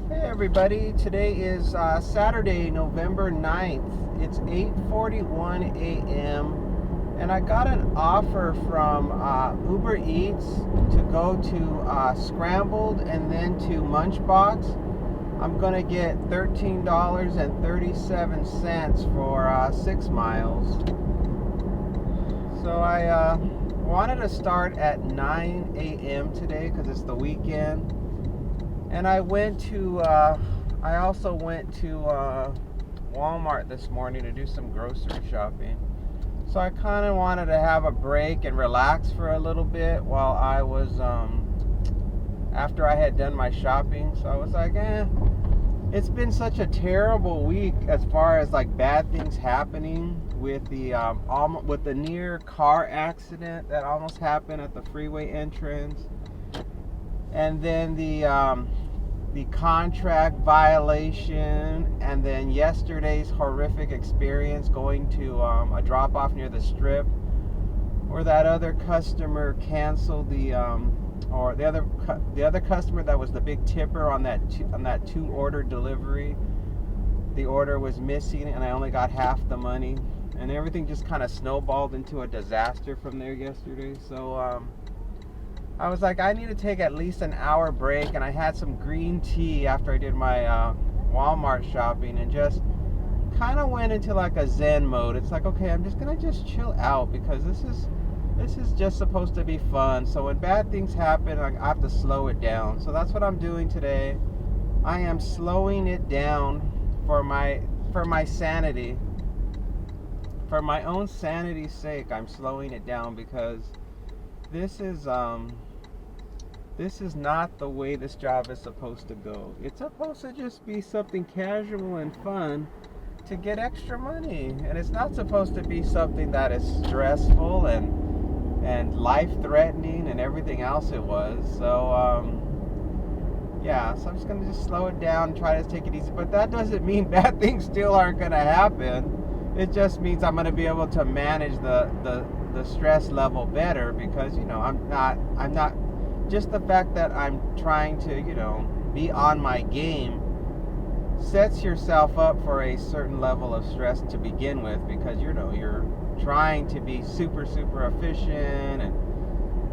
Hey everybody, today is Saturday, November 9th. It's 8:41 a.m. and I got an offer from Uber Eats to go to Scrambled and then to Munchbox. I'm going to get $13.37 for 6 miles. So I wanted to start at 9 a.m. today because it's the weekend. And I also went to Walmart this morning to do some grocery shopping. So I kind of wanted to have a break and relax for a little bit while I was, after I had done my shopping. So I was like, it's been such a terrible week as far as like bad things happening with the near car accident that almost happened at the freeway entrance. And then the contract violation, and then yesterday's horrific experience going to a drop-off near the strip, where that other customer canceled the other customer that was the big tipper on that two order delivery. The order was missing, and I only got half the money, and everything just kind of snowballed into a disaster from there yesterday. So I was like, I need to take at least an hour break, and I had some green tea after I did my Walmart shopping, and just kind of went into like a Zen mode. It's like, okay, I'm just gonna chill out because this is just supposed to be fun. So when bad things happen, I have to slow it down. So that's what I'm doing today. I am slowing it down for my sanity, for my own sanity's sake. I'm slowing it down because this is not the way this job is supposed to go. It's supposed to just be something casual and fun to get extra money. And it's not supposed to be something that is stressful and life-threatening and everything else it was. So, so I'm just going to just slow it down and try to take it easy. But that doesn't mean bad things still aren't going to happen. It just means I'm going to be able to manage the stress level better because, I'm not just the fact that I'm trying to, be on my game sets yourself up for a certain level of stress to begin with because, you're trying to be super, super efficient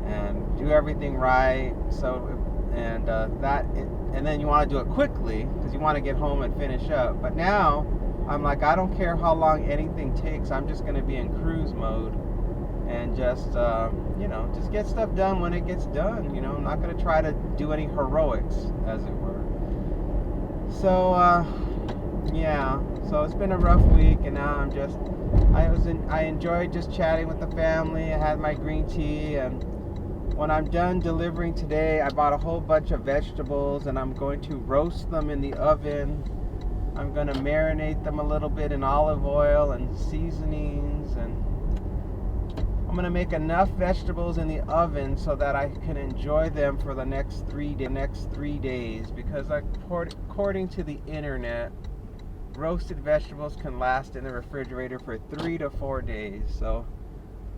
and do everything right. So, and then you want to do it quickly because you want to get home and finish up. But now I'm like, I don't care how long anything takes. I'm just going to be in cruise mode and just get stuff done when it gets done. I'm not going to try to do any heroics, as it were. So, so it's been a rough week, and now I enjoyed just chatting with the family. I had my green tea, and when I'm done delivering today, I bought a whole bunch of vegetables, and I'm going to roast them in the oven. I'm going to marinate them a little bit in olive oil and seasonings, and I'm going to make enough vegetables in the oven so that I can enjoy them for the next 3 days, because according to the internet, roasted vegetables can last in the refrigerator for 3 to 4 days. So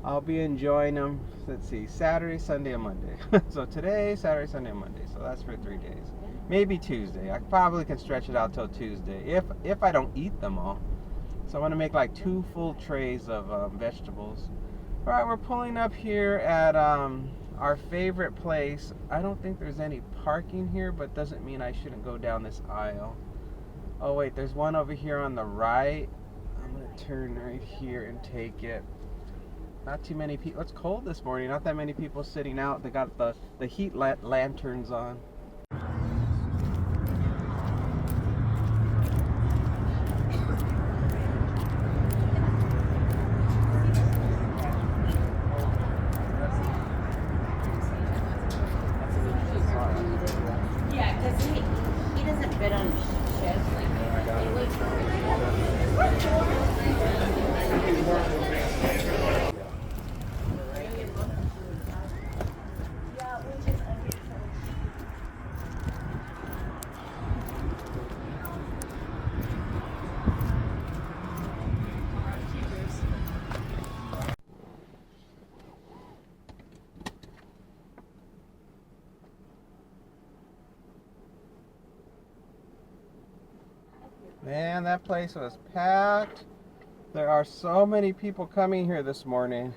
I'll be enjoying them, let's see, Saturday, Sunday, and Monday. So today, Saturday, Sunday, and Monday. So that's for 3 days. Maybe Tuesday. I probably can stretch it out till Tuesday if I don't eat them all. So I'm going to make like 2 full trays of vegetables. All right, we're pulling up here at our favorite place. I don't think there's any parking here, but doesn't mean I shouldn't go down this aisle. Oh wait, there's one over here on the right. I'm gonna turn right here and take it. Not too many people. It's cold this morning. Not that many people sitting out. They got the heat lanterns on. Yeah, because he doesn't fit on shifts. Like, they wait for Man, that place was packed. There are so many people coming here this morning.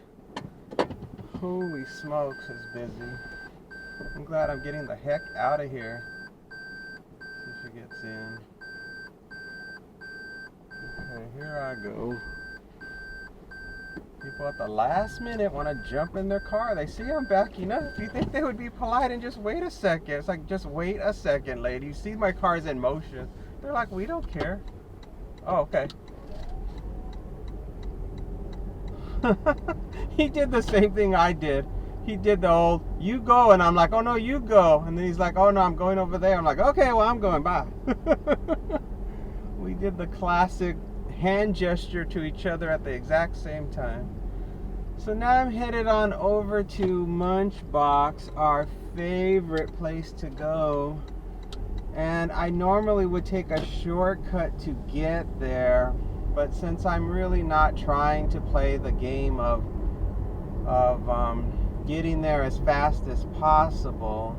Holy smokes, it's busy. I'm glad I'm getting the heck out of here. See if she gets in. Okay, here I go. People at the last minute want to jump in their car. They see I'm backing up. Do you think they would be polite and just wait a second? It's like, just wait a second, lady. You see my car's in motion. They're like, we don't care. Oh, okay. He did the same thing I did. He did the old, you go, and I'm like, oh no, you go. And then he's like, oh no, I'm going over there. I'm like, okay, well, I'm going, bye. We did the classic hand gesture to each other at the exact same time. So now I'm headed on over to Munchbox, our favorite place to go. And I normally would take a shortcut to get there, but since I'm really not trying to play the game of getting there as fast as possible,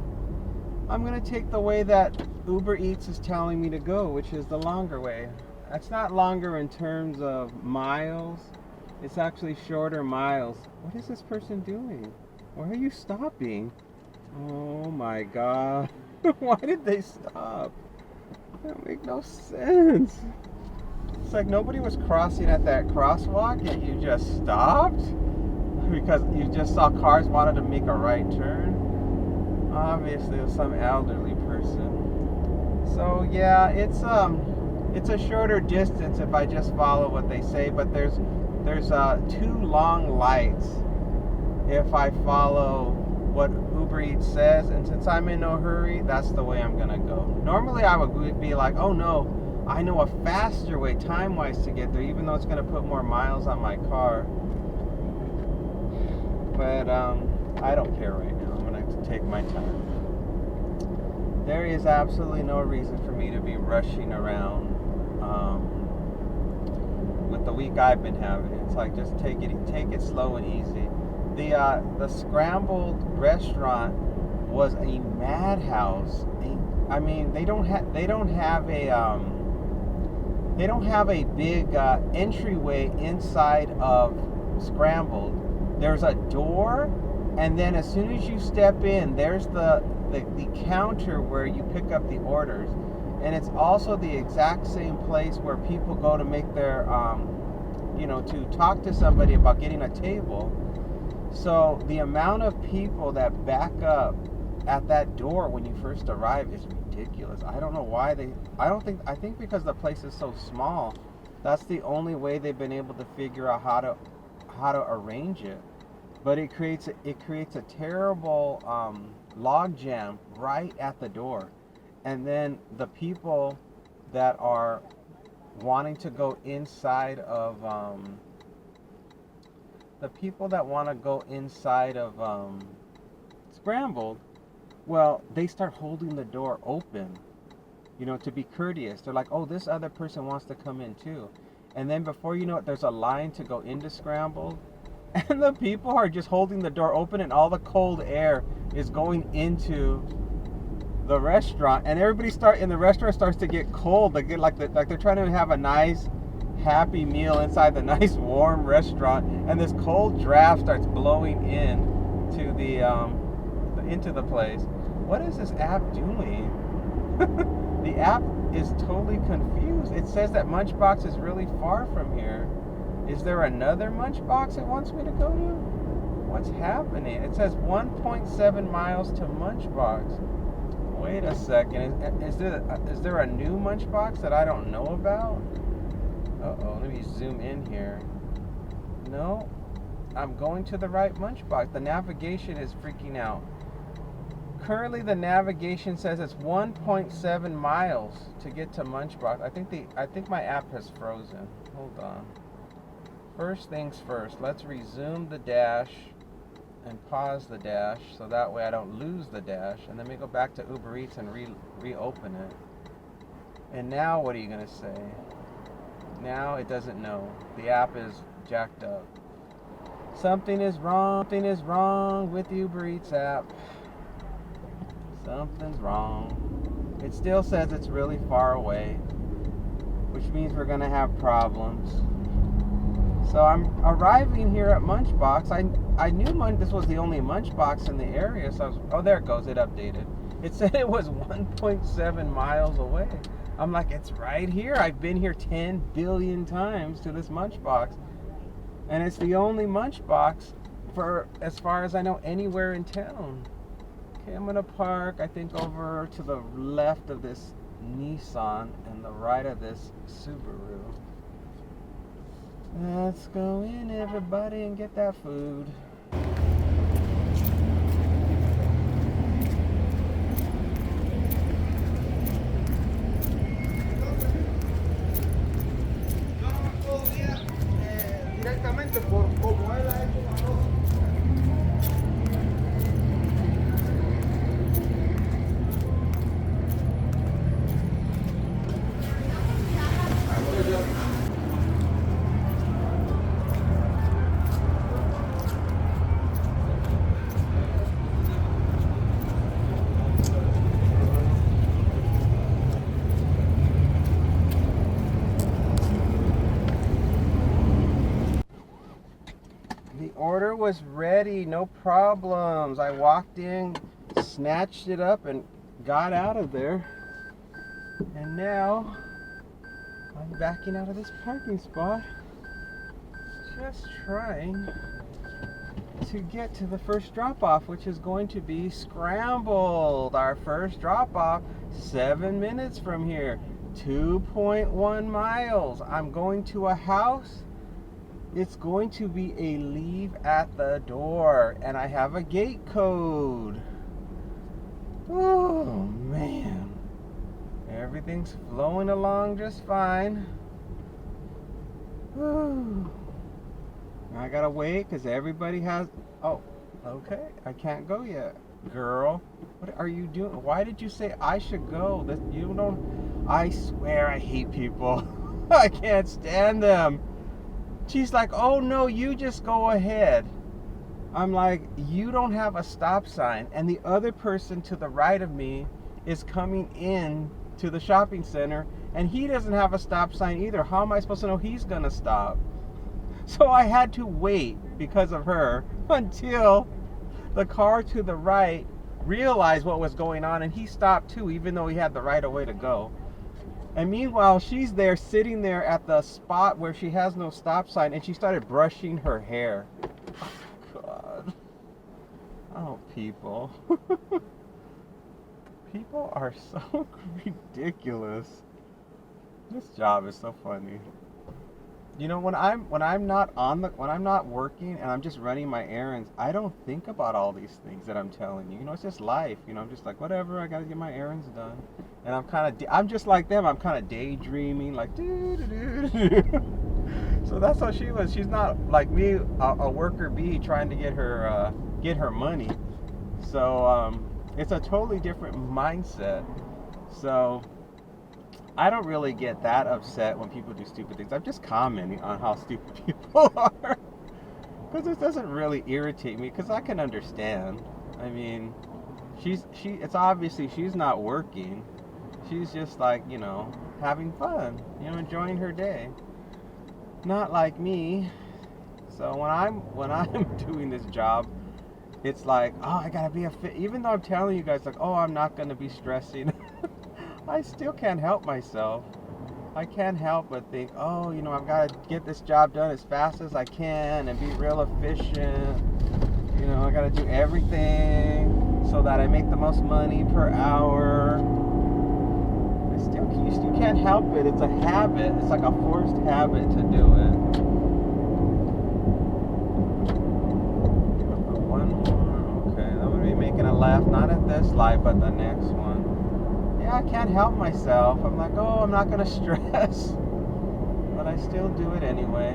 I'm going to take the way that Uber Eats is telling me to go, which is the longer way. It's not longer in terms of miles. It's actually shorter miles. What is this person doing? Why are you stopping? Oh my God. Why did they stop? That makes no sense. It's like nobody was crossing at that crosswalk, yet you just stopped because you just saw cars wanted to make a right turn. Obviously, it was some elderly person. So yeah, it's a shorter distance if I just follow what they say, but there's 2 long lights if I follow what Uber Eats says, and since I'm in no hurry, that's the way I'm gonna go. Normally I would be like, oh no, I know a faster way time-wise to get there, even though it's gonna put more miles on my car. But I don't care right now. I'm gonna take my time. There is absolutely no reason for me to be rushing around with the week I've been having. It's like, just take it slow and easy. The scrambled restaurant was a madhouse. I mean, they don't have a big entryway inside of scrambled. There's a door, and then as soon as you step in, there's the counter where you pick up the orders, and it's also the exact same place where people go to make their to talk to somebody about getting a table. So the amount of people that back up at that door when you first arrive is ridiculous. I don't know why I think because the place is so small, that's the only way they've been able to figure out how to arrange it. But it creates a terrible log jam right at the door. And then the people that are wanting to go inside of scrambled, well, they start holding the door open, to be courteous. They're like, oh, this other person wants to come in too. And then before you know it, there's a line to go into scrambled, and the people are just holding the door open, and all the cold air is going into the restaurant, and everybody in the restaurant starts to get cold. They get like they're trying to have a nice happy meal inside the nice warm restaurant, and this cold draft starts blowing in to into the place. What is this app doing? The app is totally confused. It says that Munchbox is really far from here. Is there another Munchbox it wants me to go to? What's happening? It says 1.7 miles to Munchbox. Wait a second. Is there a new Munchbox that I don't know about? Uh-oh, let me zoom in here. No, I'm going to the right Munchbox. The navigation is freaking out. Currently, the navigation says it's 1.7 miles to get to Munchbox. I think my app has frozen. Hold on. First things first, let's resume the dash and pause the dash so that way I don't lose the dash. And then we go back to Uber Eats and reopen it. And now what are you going to say? Now it doesn't know. The app is jacked up. Something is wrong with the Uber Eats app. Something's wrong. It still says it's really far away. which means we're gonna have problems. So I'm arriving here at Munchbox. I knew this was the only Munchbox in the area, so I was, oh, there it goes, it updated. It said it was 1.7 miles away. I'm like, it's right here. I've been here 10 billion times to this Munchbox. And it's the only Munchbox for, as far as I know, anywhere in town. Okay, I'm gonna park, I think, over to the left of this Nissan and the right of this Subaru. Let's go in, everybody, and get that food. Directamente por como él ha hecho las cosas. Order was ready, no problems. I walked in, snatched it up, and got out of there. And now I'm backing out of this parking spot, just trying to get to the first drop-off, which is going to be Scrambled. Our first drop-off, 7 minutes from here, 2.1 miles. I'm going to a house. It's going to be a leave at the door, and I have a gate code. Oh man, everything's flowing along just fine. I gotta wait because everybody has. Oh, okay, I can't go yet, girl. What are you doing? Why did you say I should go? That you don't. I swear I hate people. I can't stand them. She's like, oh no, you just go ahead. I'm like, you don't have a stop sign, and the other person to the right of me is coming in to the shopping center, and he doesn't have a stop sign either. How am I supposed to know he's gonna stop? So I had to wait because of her until the car to the right realized what was going on, and he stopped too, even though he had the right of way to go. And meanwhile, she's there, sitting there at the spot where she has no stop sign, and she started brushing her hair. Oh, God. Oh, people. People are so ridiculous. This job is so funny. You know, when I'm not working and I'm just running my errands, I don't think about all these things that I'm telling you. You know, it's just life. You know, I'm just like, whatever, I gotta get my errands done. And I'm just like them. I'm kind of daydreaming, like So that's how she was. She's not like me, a worker bee trying to get her money. So it's a totally different mindset. So I don't really get that upset when people do stupid things. I'm just commenting on how stupid people are. Because it doesn't really irritate me, because I can understand. I mean, it's obviously she's not working. She's just like, you know, having fun, you know, enjoying her day. Not like me. So when I'm doing this job, it's like, oh, I gotta be even though I'm telling you guys like, oh, I'm not gonna be stressing. I still can't help myself. I can't help but think, oh, you know, I've got to get this job done as fast as I can and be real efficient. You know, I got to do everything so that I make the most money per hour. You still can't help it. It's a habit. It's like a forced habit to do it. One more. Okay, that would be making a left. Not at this light, but the next one. I can't help myself. I'm like, oh, I'm not gonna stress, but I still do it anyway.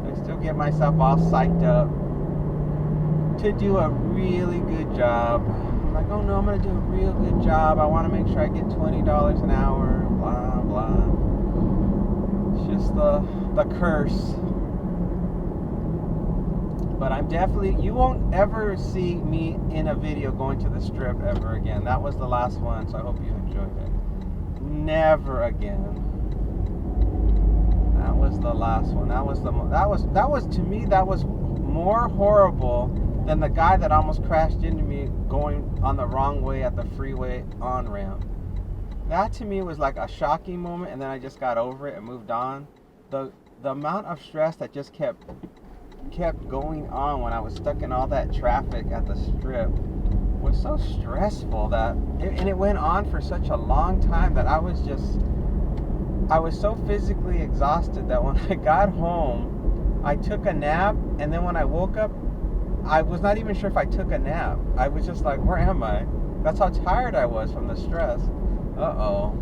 I still get myself all psyched up to do a really good job. I'm like, oh no, I'm gonna do a real good job. I want to make sure I get $20 an hour. Blah blah. It's just the curse. But I'm definitely, you won't ever see me in a video going to the strip ever again. That was the last one, so I hope you enjoyed it. Never again. That was the last one. That was to me, that was more horrible than the guy that almost crashed into me going on the wrong way at the freeway on-ramp. That to me was like a shocking moment, and then I just got over it and moved on. The amount of stress that just kept going on when I was stuck in all that traffic at the strip was so stressful that it went on for such a long time that I was so physically exhausted that when I got home, I took a nap, and then when I woke up, I was not even sure if I took a nap. I was just like, where am I? That's how tired I was from the stress. Uh-oh.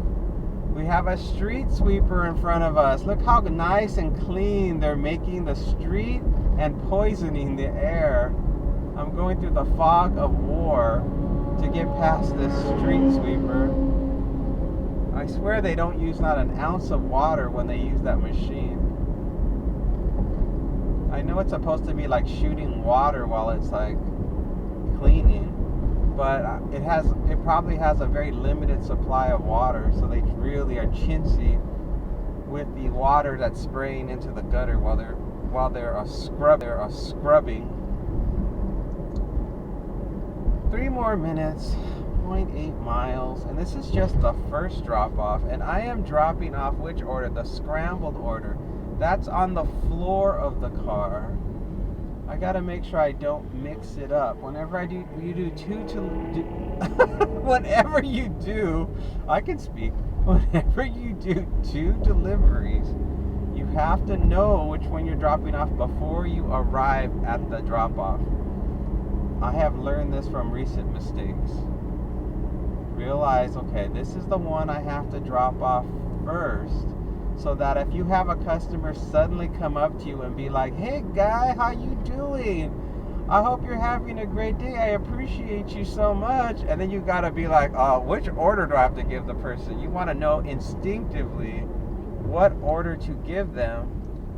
We have a street sweeper in front of us. Look how nice and clean they're making the street and poisoning the air. I'm going through the fog of war to get past this street sweeper. I swear they don't use not an ounce of water when they use that machine. I know it's supposed to be like shooting water while it's like cleaning, but it probably has a very limited supply of water, so they really are chintzy with the water that's spraying into the gutter while they're scrubbing. 3 more minutes, 0.8 miles, and this is just the first drop off, and I am dropping off which order? The scrambled order. That's on the floor of the car. I gotta make sure I don't mix it up. Whenever I do whenever you do, I can speak. Whenever you do 2 deliveries, you have to know which one you're dropping off before you arrive at the drop off. I have learned this from recent mistakes. Realize, okay, this is the one I have to drop off first, so that if you have a customer suddenly come up to you and be like, hey guy, how you doing? I hope you're having a great day. I appreciate you so much. And then you gotta be like, which order do I have to give the person? You wanna know instinctively what order to give them,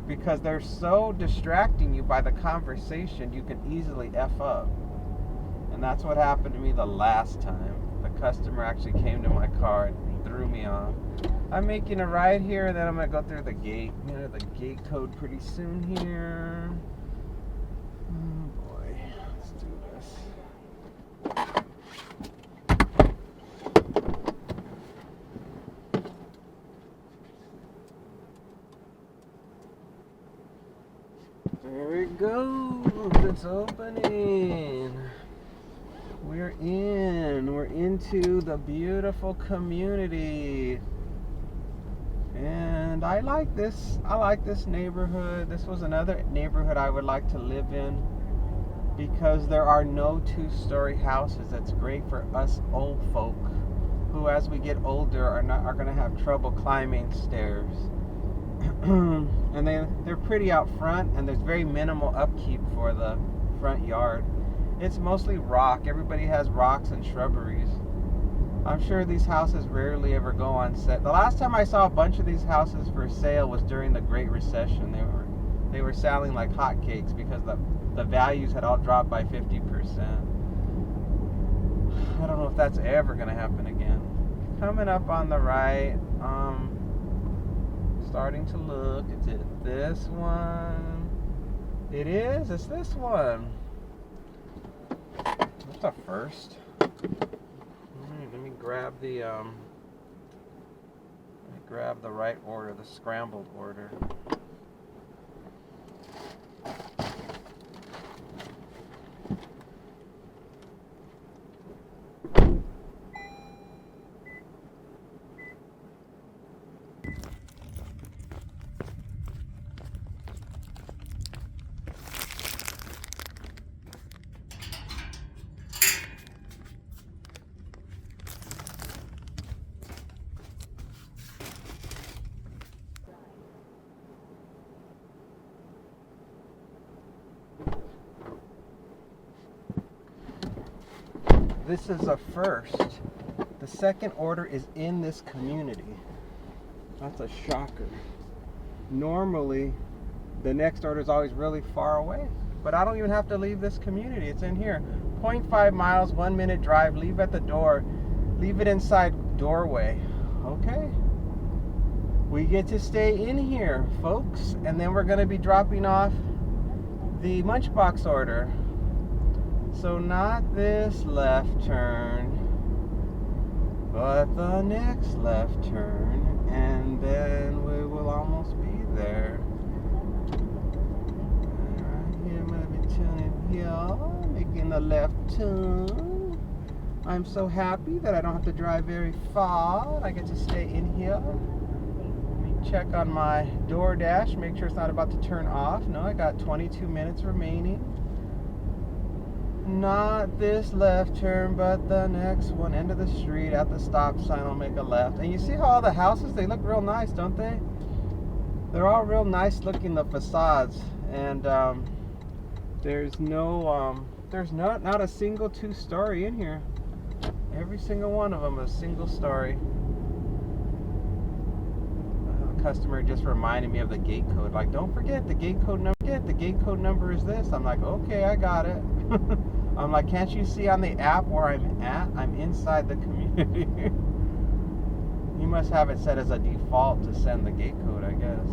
because they're so distracting you by the conversation, you can easily F up. And that's what happened to me the last time. The customer actually came to my car and threw me off. I'm making a ride here, and then I'm gonna go through the gate. I'm gonna the gate code pretty soon here. Oh boy, let's do this. There it goes. It's opening. We're into the beautiful community. And I like this neighborhood. This was another neighborhood I would like to live in, because there are no 2-story houses. That's great for us old folk who, as we get older, are going to have trouble climbing stairs. And they're pretty out front, and there's very minimal upkeep for the front yard. It's mostly rock. Everybody has rocks and shrubberies. I'm sure these houses rarely ever go on sale. The last time I saw a bunch of these houses for sale was during the Great Recession. They were selling like hotcakes because the values had all dropped by 50%. I don't know if that's ever going to happen again. Coming up on the right, starting to look. Is it this one? It is. It's this one. What's the first? Let me grab the right order, the scrambled order. This is a first. The second order is in this community. That's a shocker. Normally, the next order is always really far away. But I don't even have to leave this community. It's in here. 0.5 miles, 1 minute drive. Leave at the door. Leave it inside doorway. Okay. we get to stay in here, folks, and then we're going to be dropping off the lunchbox order. So not this left turn, but the next left turn, and then we will almost be there. Right here, I'm going to be turning here, making the left turn. I'm so happy that I don't have to drive very far. I get to stay in here. Check on my DoorDash, make sure it's not about to turn off. No, I got 22 minutes remaining. Not this left turn, but the next one. End of the street, at the stop sign, I'll make a left. And you see how all the houses, they look real nice, don't they? They're all real nice looking, the facades. And there's not a single two-story in here. Every single one of them is single story. Customer just reminded me of the gate code. Like, don't forget the gate code number. The gate code number is this. I'm like, okay, I got it. I'm like, can't you see on the app where I'm at? I'm inside the community. You must have it set as a default to send the gate code, I guess.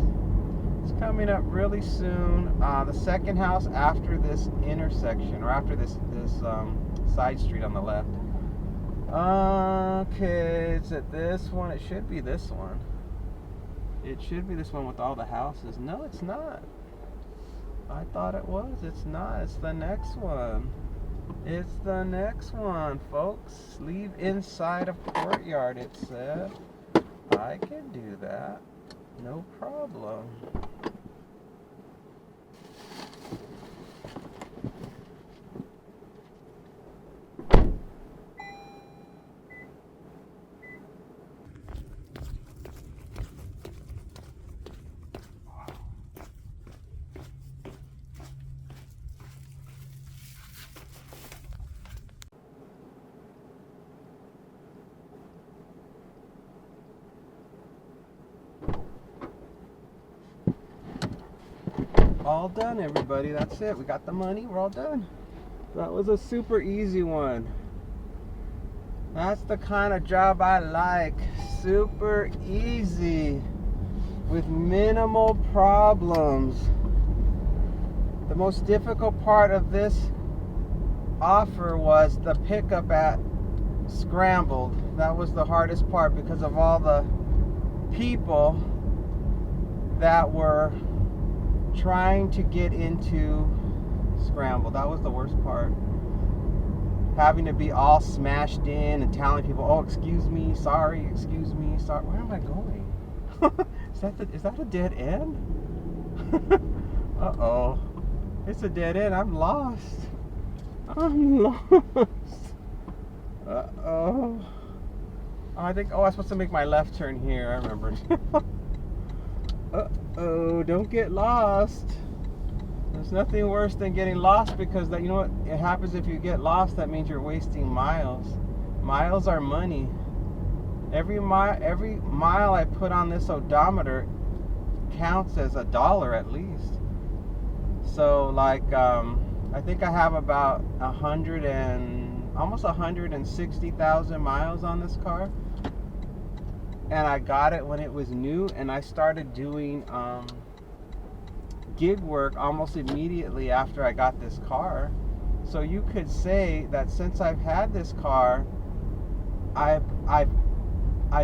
It's coming up really soon. The second house after this intersection, or after this side street on the left. Okay, is it this one? It should be this one. It should be this one with all the houses. No, it's not. I thought it was. It's not. It's the next one. It's the next one, folks. Leave inside of courtyard, it said. I can do that. No problem. All done, everybody. That's it. We got the money. We're all done. That was a super easy one. That's the kind of job I like. Super easy with minimal problems. The most difficult part of this offer was the pickup at Scrambled. That was the hardest part because of all the people that were trying to get into Scramble. That was the worst part. Having to be all smashed in and telling people, oh, excuse me, sorry, excuse me, sorry. Where am I going? Is that a dead end? Uh-oh. It's a dead end. I'm lost. I'm lost. Uh-oh. I think, I'm supposed to make my left turn here. I remember. Uh-oh, don't get lost. There's nothing worse than getting lost, because that, you know what it happens if you get lost? That means you're wasting miles. Miles are money. Every mile I put on this odometer counts as $1 at least. So like I think I have about almost 160,000 miles on this car. And I got it when it was new, and I started doing gig work almost immediately after I got this car. So you could say that since I've had this car, I've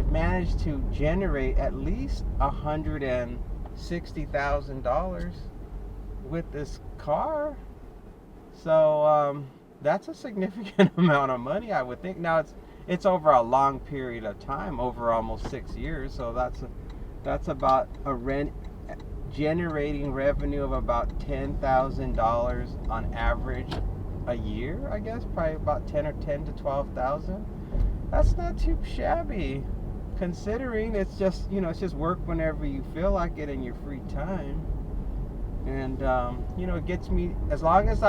managed to generate at least $160,000 with this car. So that's a significant amount of money, I would think. Now it's over a long period of time, over almost 6 years. So that's about generating revenue of about $10,000 on average a year, I guess. Probably about 10 to 12,000. That's not too shabby, considering it's just work whenever you feel like it in your free time. And it gets me, as long as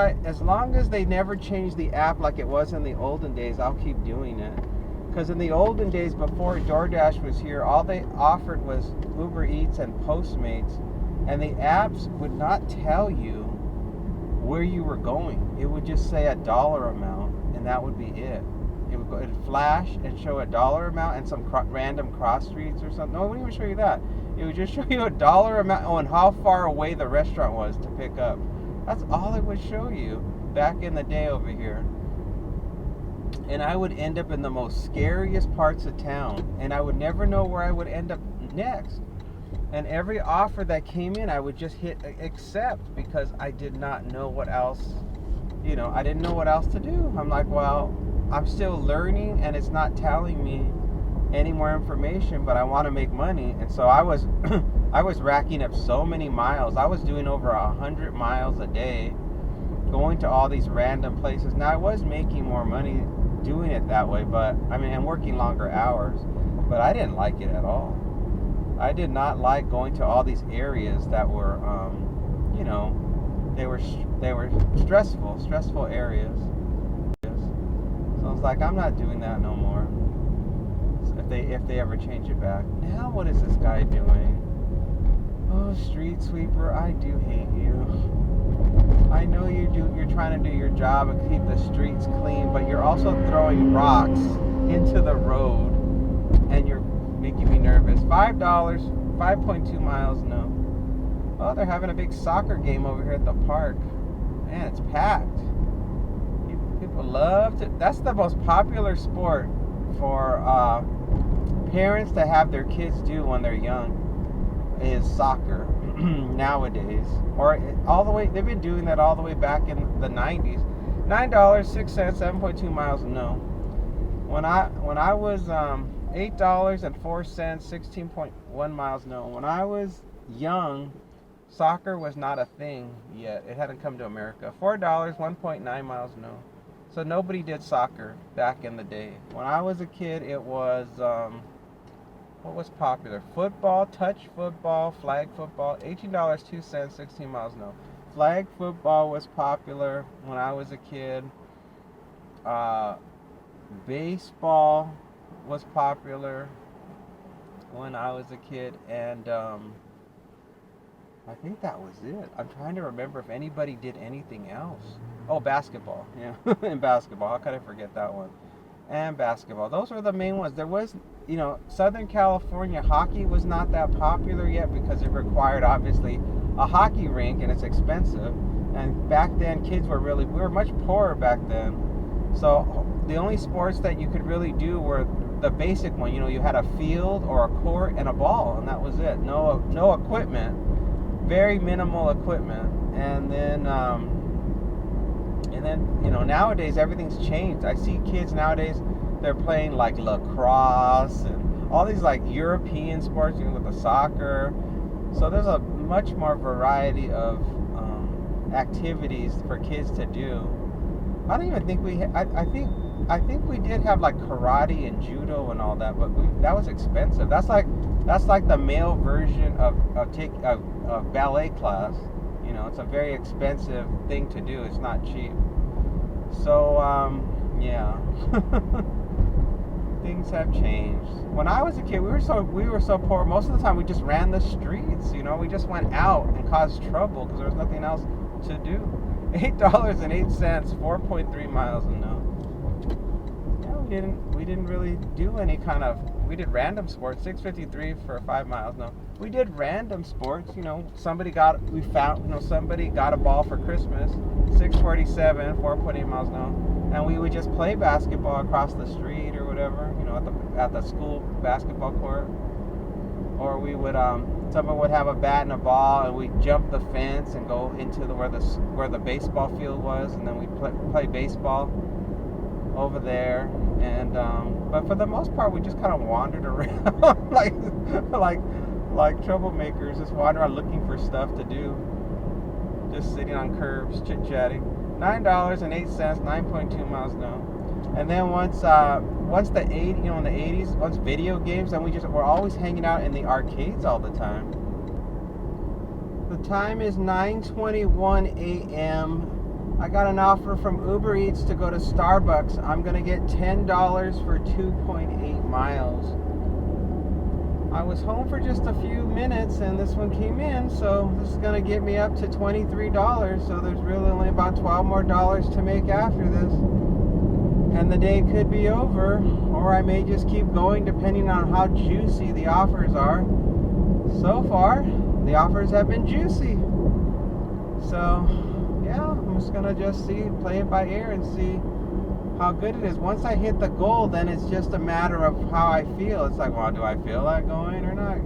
they never change the app like it was in the olden days, I'll keep doing it. Because in the olden days, before DoorDash was here, all they offered was Uber Eats and Postmates, and the apps would not tell you where you were going. It would just say a dollar amount, and that would be it. it'd flash and show a dollar amount and some random cross streets or something. No, it wouldn't even show you that. It would just show you a dollar amount and how far away the restaurant was to pick up. That's all it would show you back in the day over here. And I would end up in the most scariest parts of town, and I would never know where I would end up next. And every offer that came in, I would just hit accept because I did not know what else, I didn't know what else to do. I'm like, well, I'm still learning and it's not telling me any more information, but I want to make money. And so I was I was racking up so many miles. I was doing over 100 miles a day, going to all these random places. Now I was making more money doing it that way, but and working longer hours, but I didn't like it at all. I did not like going to all these areas that were, they were stressful areas. So I was like, I'm not doing that no more. So if they ever change it back. Now what is this guy doing? Oh, street sweeper, I do hate you. I know you're trying to do your job and keep the streets clean, but you're also throwing rocks into the road, and you're making me nervous. $5, 5.2 miles, no. Oh, they're having a big soccer game over here at the park. Man, it's packed. People love to. That's the most popular sport for parents to have their kids do when they're young, is soccer nowadays. Or all the way, they've been doing that all the way back in the 90s. $9, 6 cents, 7.2 miles, no. When I was $8.04, 16.1 miles, no. When I was young, soccer was not a thing yet. It hadn't come to America. $4, 1.9 miles, no. So nobody did soccer back in the day. When I was a kid, it was, what was popular? Football, touch football, flag football, $18, 2 cents, 16 miles, no. Flag football was popular when I was a kid. Baseball was popular when I was a kid, and I think that was it. I'm trying to remember if anybody did anything else. Oh, basketball, yeah. And basketball, how could I forget that one? And basketball, those were the main ones. There was, Southern California, hockey was not that popular yet because it required, obviously, a hockey rink, and it's expensive. And back then, we were much poorer back then. So the only sports that you could really do were the basic one. You had a field or a court and a ball, and that was it. No equipment, very minimal equipment. And then nowadays everything's changed. I see kids nowadays, they're playing like lacrosse and all these like European sports, with the soccer. So there's a much more variety of activities for kids to do. I don't even think I think we did have like karate and judo and all that, but that was expensive. That's like the male version of ballet class. It's a very expensive thing to do. It's not cheap. So yeah, things have changed. When I was a kid, we were so poor. Most of the time, we just ran the streets. We just went out and caused trouble because there was nothing else to do. $8.08, 4.3 miles, and no. Yeah, we didn't really do any kind of. We did random sports. 6:53 for 5 miles. No, we did random sports. Somebody got a ball for Christmas. 6:47, 4.8 miles. No, and we would just play basketball across the street or whatever. At the school basketball court. Or we would someone would have a bat and a ball, and we'd jump the fence and go into where the baseball field was, and then we'd play baseball over there. And but for the most part, we just kind of wandered around like troublemakers, just wandering around looking for stuff to do, just sitting on curbs, chit-chatting. $9.08, 9.2 miles, no. And then once the in the 80s, once video games, then we're always hanging out in the arcades all the time. The time is 9:21 a.m. I got an offer from Uber Eats to go to Starbucks. I'm gonna get $10 for 2.8 miles. I was home for just a few minutes and this one came in, so this is gonna get me up to $23. So there's really only about $12 more to make after this. and the day could be over, or I may just keep going depending on how juicy the offers are. So far, the offers have been juicy. So, yeah, I'm just gonna play it by ear and see how good it is. Once I hit the goal, then it's just a matter of how I feel. It's like, well, do I feel like going or not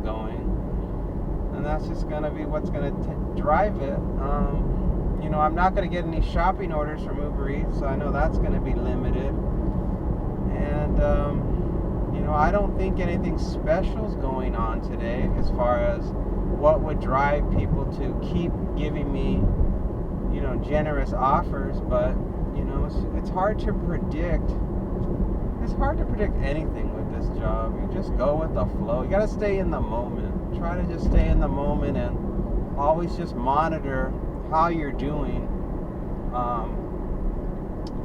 going? And that's just gonna be what's gonna drive it. I'm not gonna get any shopping orders from Uber Eats, so I know that's gonna be limited. And I don't think anything special's going on today as far as what would drive people to keep giving me, generous offers. But it's hard to predict. It's hard to predict anything with this job. You just go with the flow. You got to stay in the moment. Try to just stay in the moment and always just monitor how you're doing,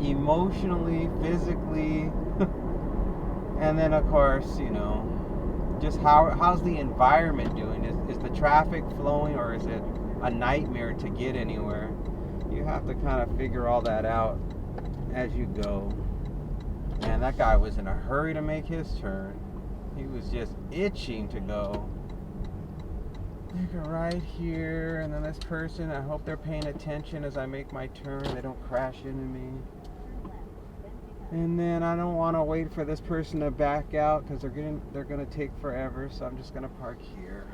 emotionally, physically, and then of course, just how's the environment doing? Is the traffic flowing, or is it a nightmare to get anywhere? You have to kind of figure all that out as you go. Man, that guy was in a hurry to make his turn. He was just itching to go. Make a right here, and then this person, I hope they're paying attention as I make my turn. They don't crash into me. And then I don't want to wait for this person to back out because they're gonna take forever. So I'm just gonna park here.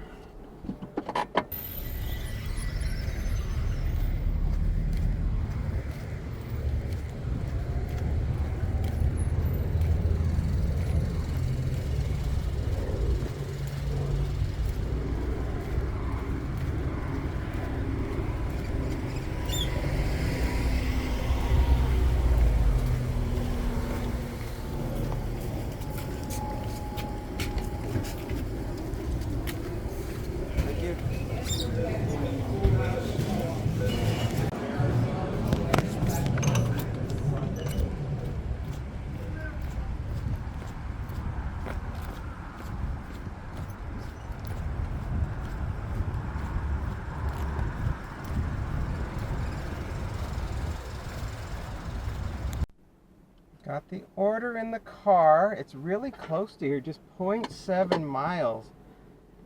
Got the order in the car. It's really close to here, just 0.7 miles.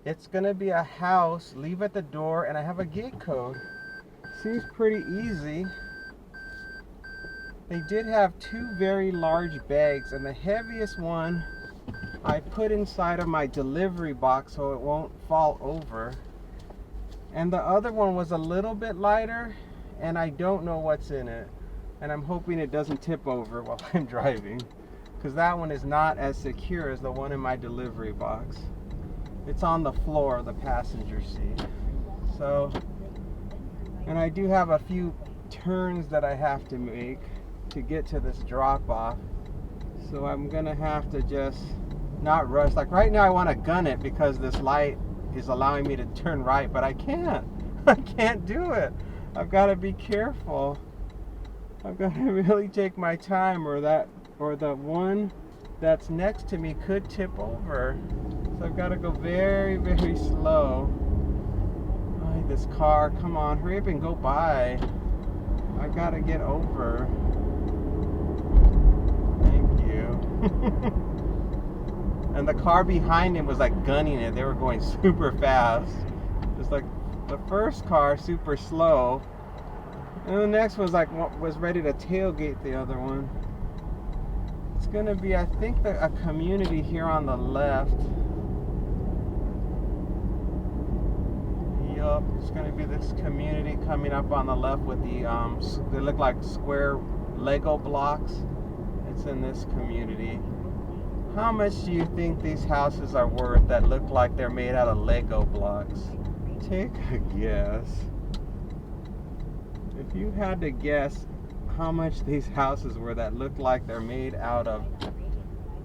It's gonna be a house, leave at the door, and I have a gate code. Seems pretty easy. They did have 2 very large bags, and the heaviest one I put inside of my delivery box so it won't fall over. And the other one was a little bit lighter, and I don't know what's in it. And I'm hoping it doesn't tip over while I'm driving, because that one is not as secure as the one in my delivery box. It's on the floor of the passenger seat. So, and I do have a few turns that I have to make to get to this drop off. So I'm gonna have to just not rush. Like right now I want to gun it because this light is allowing me to turn right, but I can't. I can't do it. I've got to be careful. I've got to really take my time, or the one that's next to me could tip over. So I've got to go very, very slow. Oh, this car, come on, hurry up and go by. I got to get over. Thank you. And the car behind him was like gunning it. They were going super fast. Just like the first car, super slow. And the next was ready to tailgate the other one. It's gonna be, I think, a community here on the left. Yup, it's gonna be this community coming up on the left with the they look like square Lego blocks. It's in this community. How much do you think these houses are worth that look like they're made out of Lego blocks? Take a guess. If you had to guess how much these houses were that look like they're made out of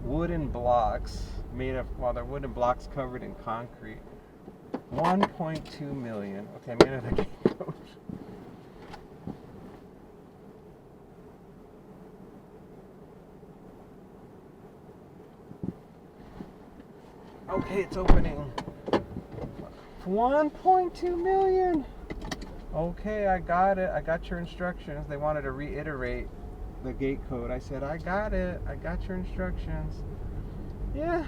wooden blocks, they're wooden blocks covered in concrete. 1.2 million. Okay, I'm gonna the gate code. Okay, it's opening. 1.2 million. Okay, I got it. I got your instructions. They wanted to reiterate the gate code. I said, I got it. I got your instructions. Yeah.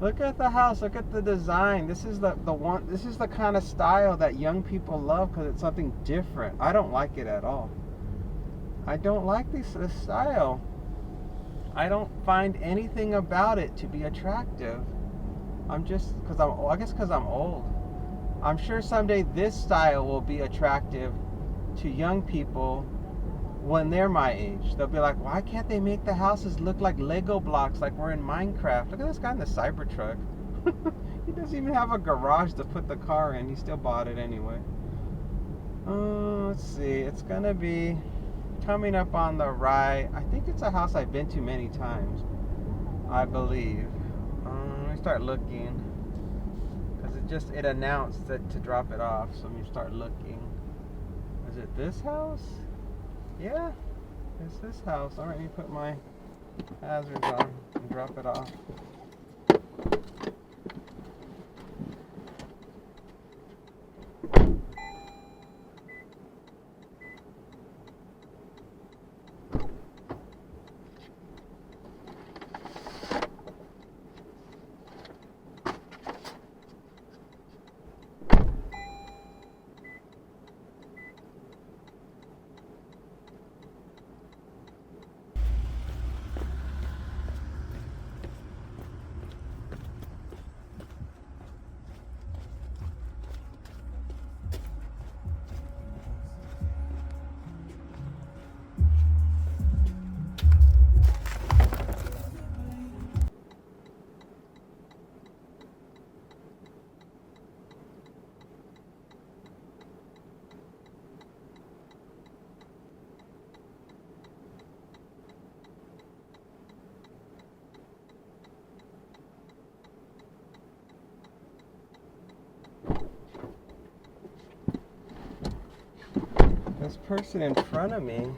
Look at the house. Look at the design. This is the one. This is the kind of style that young people love because it's something different. I don't like it at all. I don't like this style. I don't find anything about it to be attractive. I guess because I'm old. I'm sure someday this style will be attractive to young people when they're my age. They'll be like, why can't they make the houses look like Lego blocks like we're in Minecraft? Look at this guy in the Cybertruck. He doesn't even have a garage to put the car in. He still bought it anyway. Let's see. It's going to be coming up on the right. I think it's a house I've been to many times, I believe. Let me start looking. Because it announced that to drop it off. So let me start looking. Is it this house? Yeah, it's this house. All right, let me put my hazards on and drop it off. This person in front of me,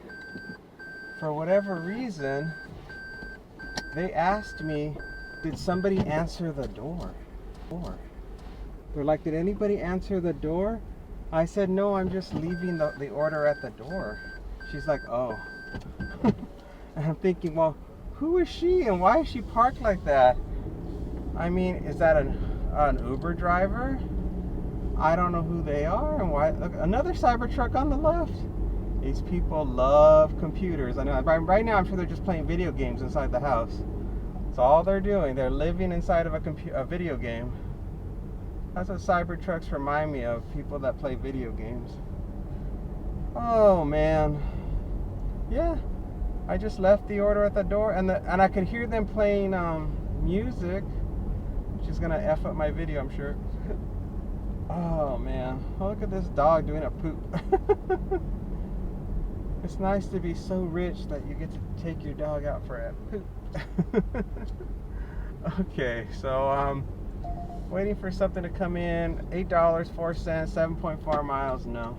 for whatever reason, they asked me, did somebody answer the door? They're like, did anybody answer the door? I said, no, I'm just leaving the order at the door. She's like, oh. And I'm thinking, well, who is she and why is she parked like that? I mean, is that an Uber driver? I don't know who they are and why. Look, another Cybertruck on the left. These people love computers. I know. Right now, I'm sure they're just playing video games inside the house. That's all they're doing. They're living inside of a video game. That's what Cybertrucks remind me of. People that play video games. Oh man. Yeah. I just left the order at the door, and I could hear them playing music, which is gonna F up my video, I'm sure. Oh man, oh, look at this dog doing a poop. It's nice to be so rich that you get to take your dog out for a poop. Okay, so waiting for something to come in. $8.04, 7.4 miles, no.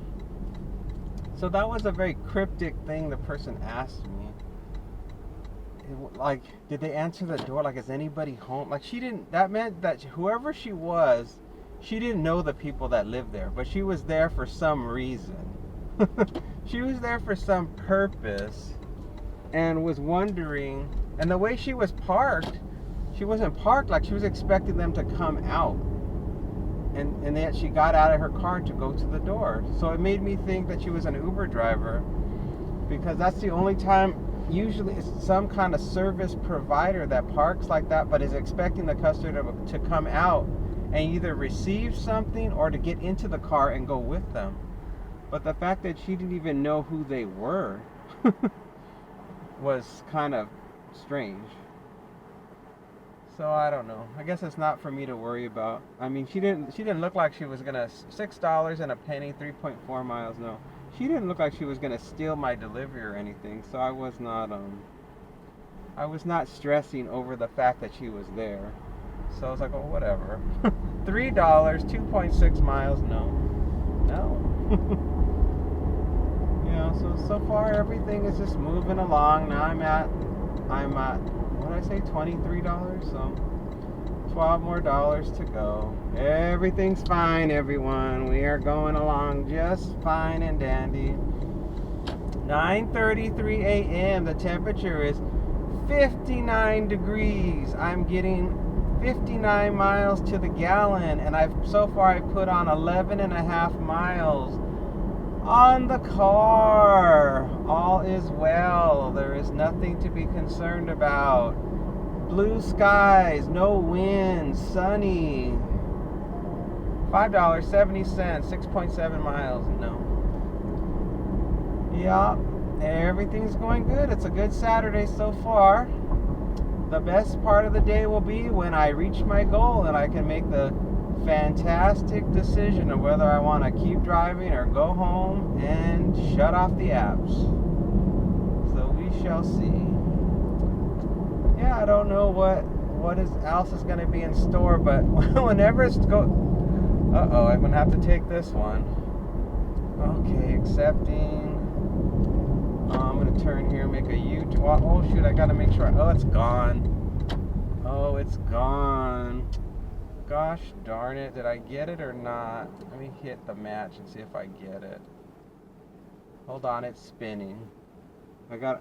So that was a very cryptic thing the person asked me. Like, did they answer the door? Like, is anybody home? Like, she didn't, that meant that whoever she was, she didn't know the people that lived there, but she was there for some reason. She was there for some purpose and was wondering, and the way she was parked, she wasn't parked like she was expecting them to come out. And then she got out of her car to go to the door. So it made me think that she was an Uber driver, because that's the only time, usually it's some kind of service provider that parks like that, but is expecting the customer to come out and either receive something or to get into the car and go with them. But the fact that she didn't even know who they were was kind of strange. So I don't know. I guess it's not for me to worry about. I mean, she didn't look like she was gonna $6 and a penny, 3.4 miles. No, she didn't look like she was gonna steal my delivery or anything. So I was not stressing over the fact that she was there. So I was like, oh, whatever. $3, 2.6 miles. No. You know, so far everything is just moving along. Now I'm at what did I say, $23? So 12 more dollars to go. Everything's fine, everyone. We are going along just fine and dandy. 9:33 a.m. The temperature is 59 degrees. I'm getting 59 miles to the gallon, and so far I've put on 11 and a half miles on the car. All is well. There is nothing to be concerned about. Blue skies, no wind, sunny. $5.70, 6.7 miles. No. Yeah, everything's going good. It's a good Saturday so far. The best part of the day will be when I reach my goal and I can make the fantastic decision of whether I want to keep driving or go home and shut off the apps. So we shall see. Yeah, I don't know what else is going to be in store, but whenever it's uh-oh, I'm going to have to take this one. Okay, accepting. I'm going to turn here and make a U-turn. Oh, shoot, I got to make sure. Oh, it's gone. Oh, it's gone. Gosh darn it. Did I get it or not? Let me hit the match and see if I get it. Hold on, it's spinning.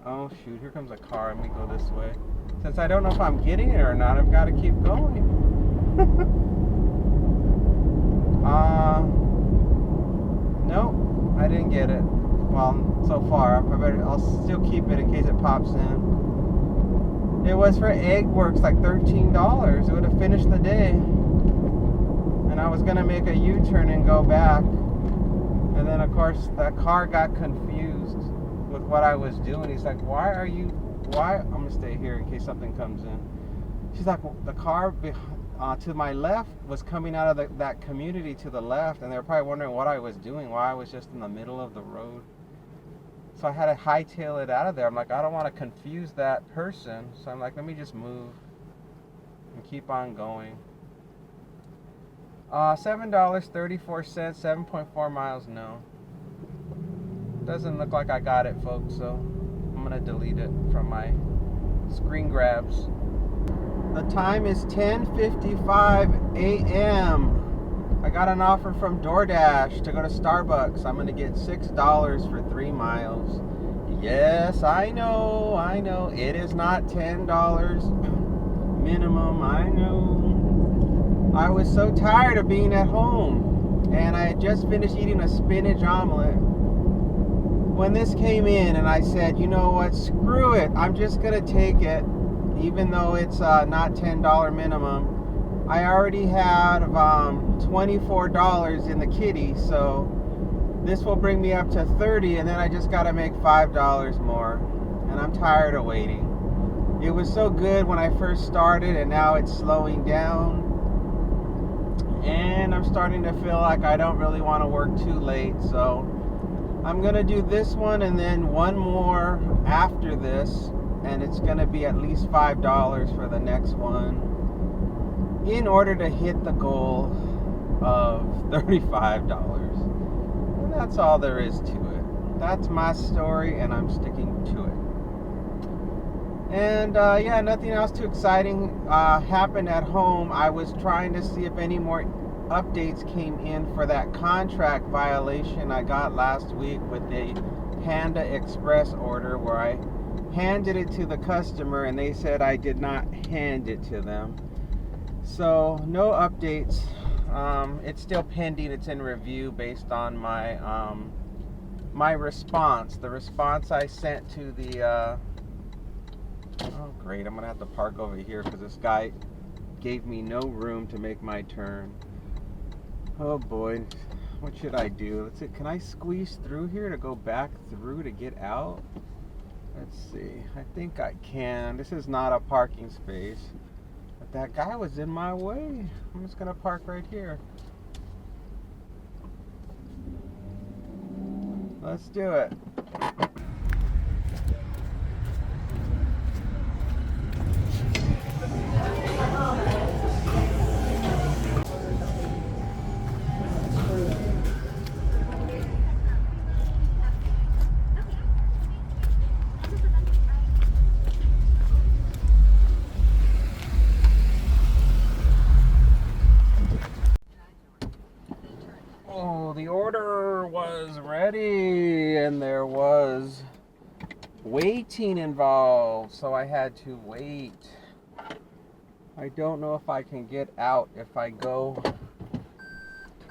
Oh, shoot, here comes a car. Let me go this way. Since I don't know if I'm getting it or not, I've got to keep going. Nope, I didn't get it. Well, so far, I'll still keep it in case it pops in. It was for Egg Works, like $13. It would have finished the day. And I was going to make a U-turn and go back. And then, of course, the car got confused with what I was doing. He's like, why? I'm going to stay here in case something comes in. She's like, well, the car to my left was coming out of that community to the left. And they were probably wondering what I was doing, why I was just in the middle of the road. So I had to hightail it out of there. I'm like, I don't want to confuse that person. So I'm like, let me just move and keep on going. $7.34, 7.4 miles, no. Doesn't look like I got it, folks, so I'm going to delete it from my screen grabs. The time is 10:55 a.m. I got an offer from DoorDash to go to Starbucks. I'm going to get $6 for 3 miles. Yes, I know. It is not $10 minimum. I know. I was so tired of being at home, and I had just finished eating a spinach omelet when this came in, and I said, you know what, screw it. I'm just going to take it, even though it's not $10 minimum. I already had $24 in the kitty, so this will bring me up to $30, and then I just got to make $5 more, and I'm tired of waiting. It was so good when I first started, and now it's slowing down, and I'm starting to feel like I don't really want to work too late, so I'm going to do this one and then one more after this, and it's going to be at least $5 for the next one, in order to hit the goal of $35. And that's all there is to it. That's my story, and I'm sticking to it. And yeah, nothing else too exciting happened at home. I was trying to see if any more updates came in for that contract violation I got last week with the Panda Express order, where I handed it to the customer and they said I did not hand it to them. So no updates. It's still pending. It's in review based on my my response. The response I sent to the oh great, I'm gonna have to park over here because this guy gave me no room to make my turn. Oh boy, what should I do? Let's see, can I squeeze through here to go back through to get out? Let's see, I think I can. This is not a parking space. That guy was in my way. I'm just gonna park right here. Let's do it. The order was ready, and there was waiting involved, so I had to wait. I don't know if I can get out if I go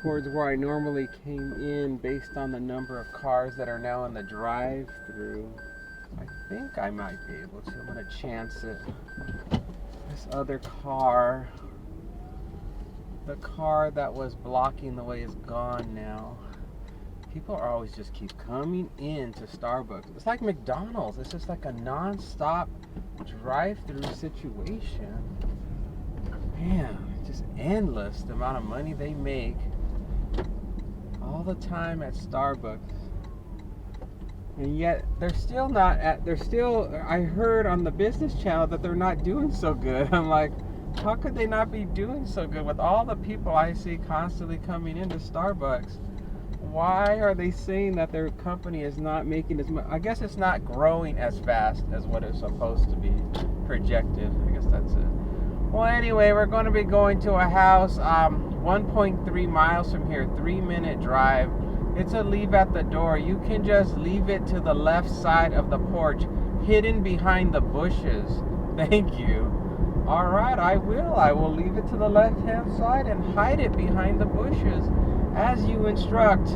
towards where I normally came in based on the number of cars that are now in the drive-through. I think I might be able to. I'm going to chance it. This other car, the car that was blocking the way is gone now. People are always just keep coming into Starbucks. It's like McDonald's. It's just like a non-stop drive-through situation. Man, just endless the amount of money they make all the time at Starbucks. And yet they're still not at, I heard on the business channel that they're not doing so good. I'm like, how could they not be doing so good with all the people I see constantly coming into Starbucks? Why are they saying that their company is not making as much? I guess it's not growing as fast as what it's supposed to be projected. I guess that's it. Well, anyway, we're going to be going to a house 1.3 miles from here, 3-minute drive. It's a leave at the door. You can just leave it to the left side of the porch, hidden behind the bushes. Thank you. All right, I will. I will leave it to the left-hand side and hide it behind the bushes. As you instruct,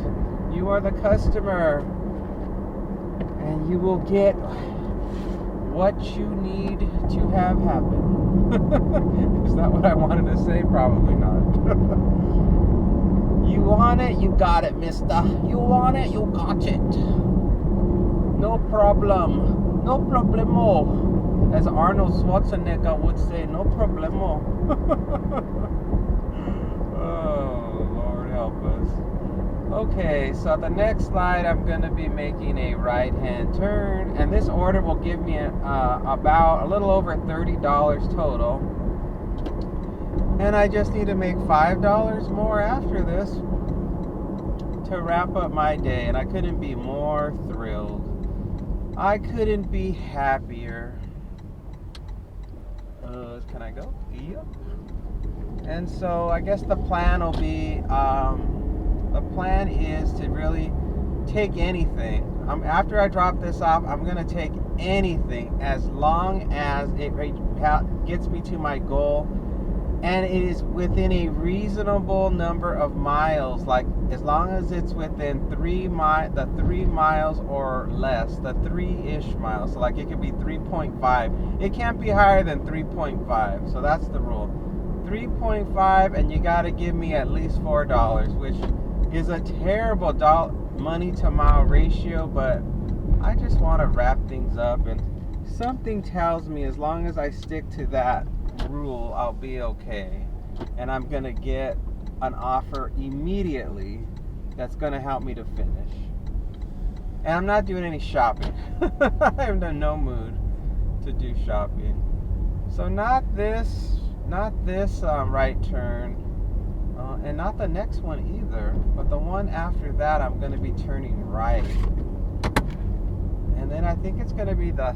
you are the customer, and you will get what you need to have happen. Is that what I wanted to say? Probably not. You want it, you got it, mister. You want it, you got it. No problem. No problemo. As Arnold Schwarzenegger would say, no problemo. Oh, Lord help us. Okay, so the next slide, I'm going to be making a right-hand turn, and this order will give me about a little over $30 total. And I just need to make $5 more after this to wrap up my day, and I couldn't be more thrilled. I couldn't be happier. Can I go? Yep. And so I guess the plan will be, the plan is to really take anything. After I drop this off, I'm going to take anything as long as it gets me to my goal. And it is within a reasonable number of miles, like as long as it's within the 3 miles or less, the 3-ish miles. So like it could be 3.5. It can't be higher than 3.5. So that's the rule. 3.5, and you got to give me at least $4, which is a terrible money to mile ratio, but I just want to wrap things up, and something tells me as long as I stick to that rule, I'll be okay. And I'm going to get an offer immediately that's going to help me to finish. And I'm not doing any shopping. I'm in no mood to do shopping. So not this right turn, and not the next one either, but the one after that I'm going to be turning right. And then I think it's going to be the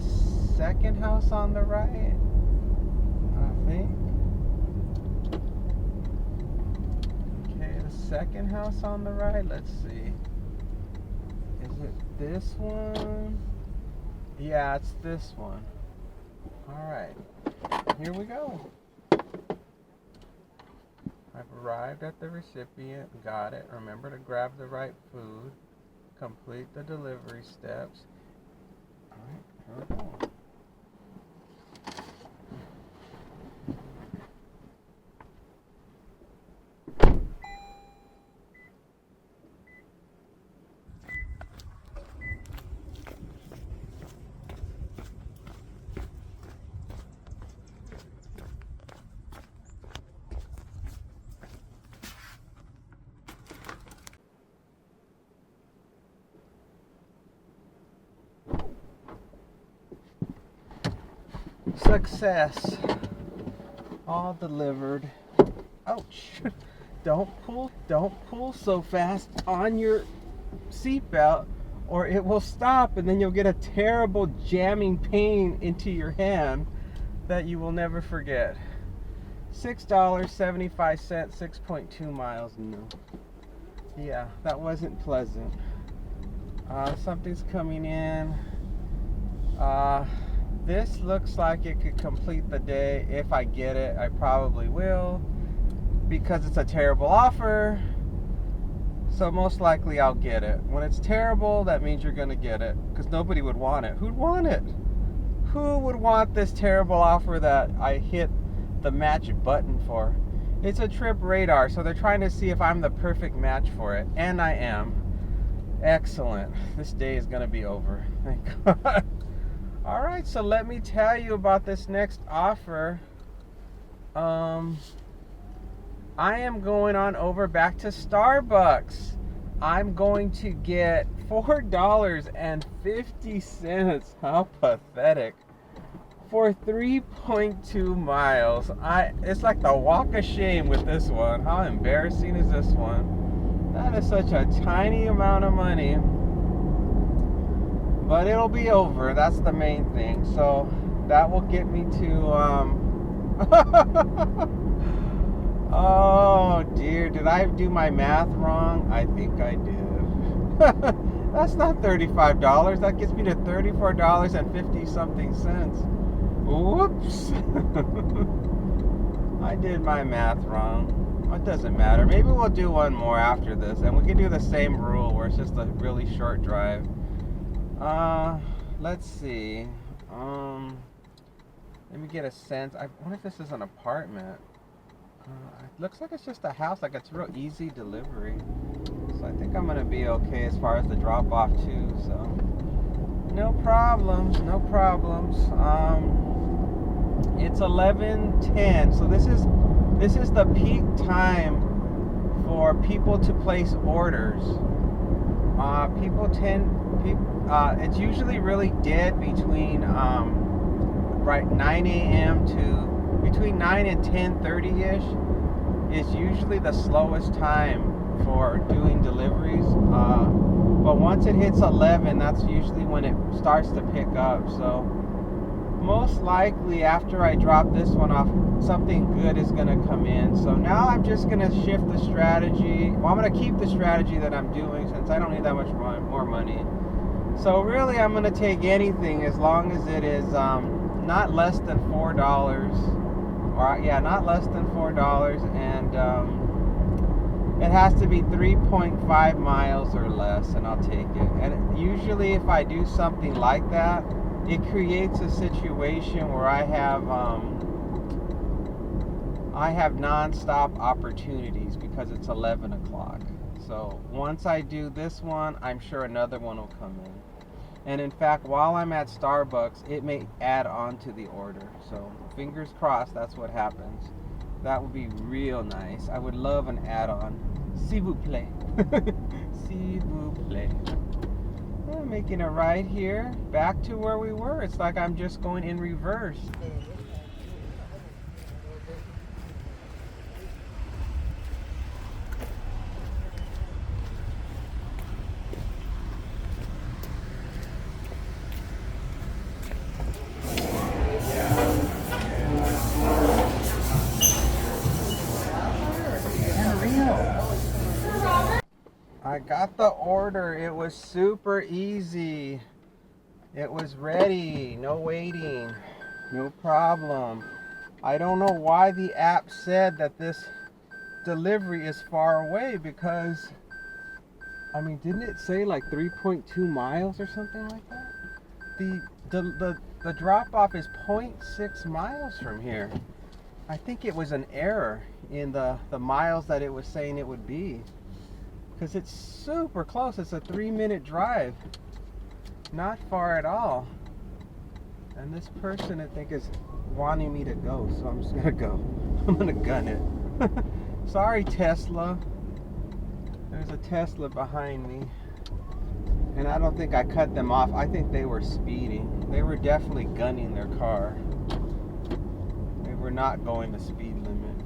second house on the right, I think. Okay, the second house on the right, let's see. Is it this one? Yeah, it's this one. Alright, here we go. I've arrived at the recipient, got it. Remember to grab the right food, complete the delivery steps. Alright, here we go. Success. All delivered. Ouch. Don't pull so fast on your seatbelt, or it will stop, and then you'll get a terrible jamming pain into your hand that you will never forget. $6.75, 6.2 miles. No. Yeah, that wasn't pleasant. Something's coming in. This looks like it could complete the day. If I get it, I probably will, because it's a terrible offer. So most likely I'll get it. When it's terrible, that means you're gonna get it, because nobody would want it. Who'd want it? Who would want this terrible offer that I hit the match button for? It's a trip radar, so they're trying to see if I'm the perfect match for it, and I am. Excellent. This day is gonna be over. Thank God. All right, so let me tell you about this next offer. I am going on over back to Starbucks. I'm going to get $4.50. How pathetic. For 3.2 miles. It's like the walk of shame with this one. How embarrassing is this one? That is such a tiny amount of money. But it'll be over. That's the main thing. So that will get me to oh dear, did I do my math wrong? I think I did. That's not $35. That gets me to $34.50 something cents. Whoops. I did my math wrong. It doesn't matter. Maybe we'll do one more after this, and we can do the same rule where it's just a really short drive. Let's see. Let me get a sense. I wonder if this is an apartment. It looks like it's just a house, like it's real easy delivery. So I think I'm gonna be okay as far as the drop off too. So no problems, no problems. It's 11:10, so this is the peak time for people to place orders. It's usually really dead between 9 a.m. to between 9 and 10:30ish is usually the slowest time for doing deliveries. But once it hits 11, that's usually when it starts to pick up. So most likely after I drop this one off, something good is going to come in. So now I'm just going to shift the strategy. Well, I'm going to keep the strategy that I'm doing since I don't need that much more money. So really I'm going to take anything as long as it is not less than $4. Or yeah, not less than $4, and it has to be 3.5 miles or less, and I'll take it. And usually if I do something like that, it creates a situation where I have non-stop opportunities because it's 11 o'clock. So once I do this one, I'm sure another one will come in. And in fact, while I'm at Starbucks, it may add on to the order. So fingers crossed, that's what happens. That would be real nice. I would love an add-on. S'il vous plaît. S'il vous plaît. I'm making a right here, back to where we were. It's like I'm just going in reverse. I got the order. It was super easy. It was ready. No waiting. No problem. I don't know why the app said that this delivery is far away, because I mean, didn't it say like 3.2 miles or something like that? The drop off is 0.6 miles from here. I think it was an error in the miles that it was saying it would be, because it's super close. It's a 3-minute drive, not far at all. And this person, I think, is wanting me to go, so I'm just gonna go. I'm gonna gun it. Sorry, Tesla. There's a Tesla behind me, and I don't think I cut them off. I think they were speeding. They were definitely gunning their car. They were not going the speed limit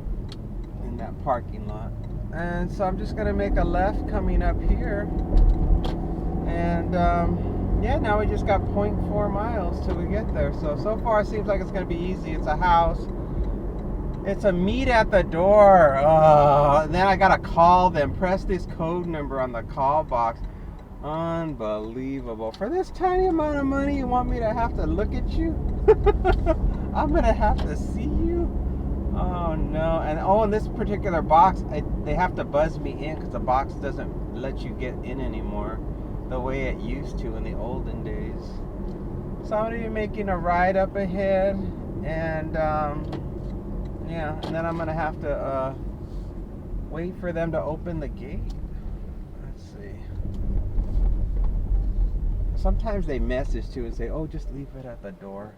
in that parking lot. And so I'm just gonna make a left coming up here, and yeah, now we just got 0.4 miles till we get there. So far it seems like it's gonna be easy. It's a house. It's a meet at the door. And then I gotta call them, press this code number on the call box. Unbelievable. For this tiny amount of money, you want me to have to look at you? I'm gonna have to see you? Oh no. And in this particular box, they have to buzz me in because the box doesn't let you get in anymore the way it used to in the olden days. So I'm gonna be making a ride up ahead, and yeah, and then I'm gonna have to wait for them to open the gate. Let's see. Sometimes they message too and say, "Oh, just leave it at the door."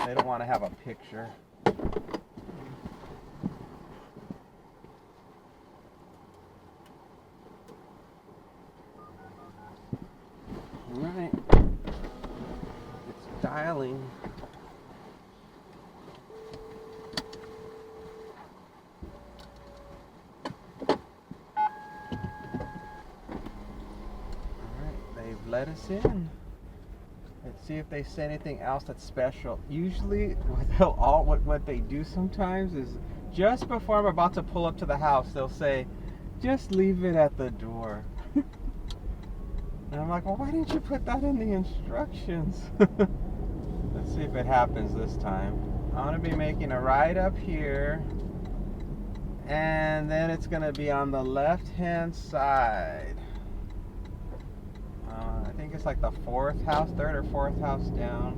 They don't want to have a picture. All right. It's dialing. They've let us in. Let's see if they say anything else that's special. Usually, what they do sometimes is just before I'm about to pull up to the house, they'll say, "Just leave it at the door." And I'm like, "Well, why didn't you put that in the instructions?" Let's see if it happens this time. I'm gonna be making a ride up here, and then it's gonna be on the left-hand side. I think it's like the third or fourth house down.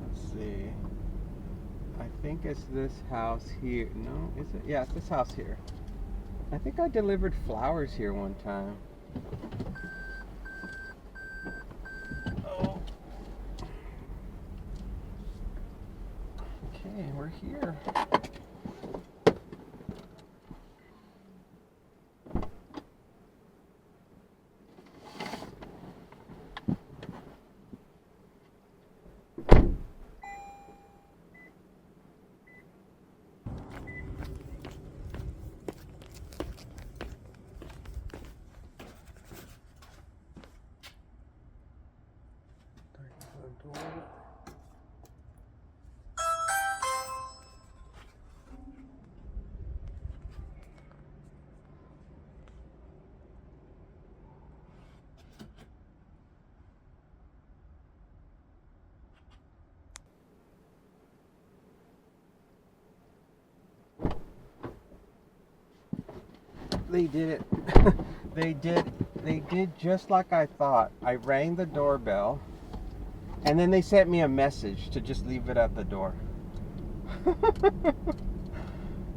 Let's see. I think it's this house here. No, is it? Yeah, it's this house here. I think I delivered flowers here one time. Oh. Okay, we're here. They did it. They did just like I thought. I rang the doorbell, and then they sent me a message to just leave it at the door.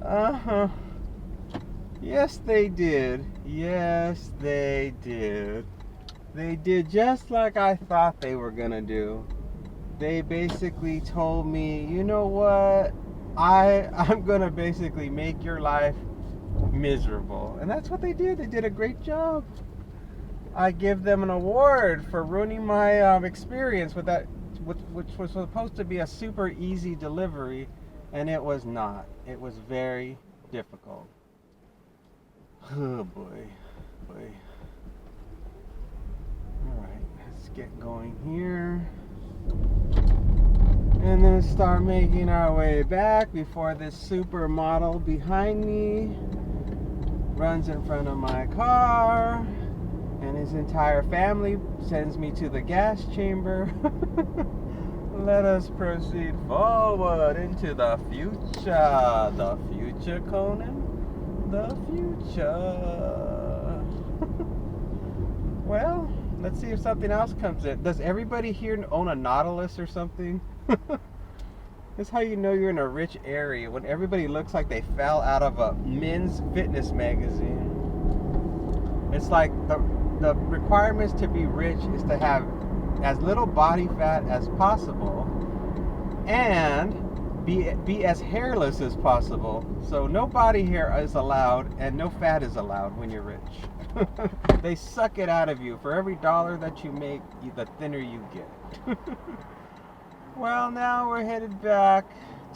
Uh-huh. Yes, they did. Yes, they did. They did just like I thought they were gonna do. They basically told me, "You know what? I'm gonna basically make your life miserable." And that's what they did. They did a great job. I give them an award for ruining my experience with that, which was supposed to be a super easy delivery, and it was not. It was very difficult. Oh boy. Alright, let's get going here. And then start making our way back before this supermodel behind me runs in front of my car, and his entire family sends me to the gas chamber. Let us proceed forward into the future. The future, Conan. The future. Well, let's see if something else comes in. Does everybody here own a Nautilus or something? That's how you know you're in a rich area, when everybody looks like they fell out of a men's fitness magazine. It's like the requirements to be rich is to have as little body fat as possible and be as hairless as possible. So no body hair is allowed and no fat is allowed when you're rich. They suck it out of you. For every dollar that you make, the thinner you get. Well, now we're headed back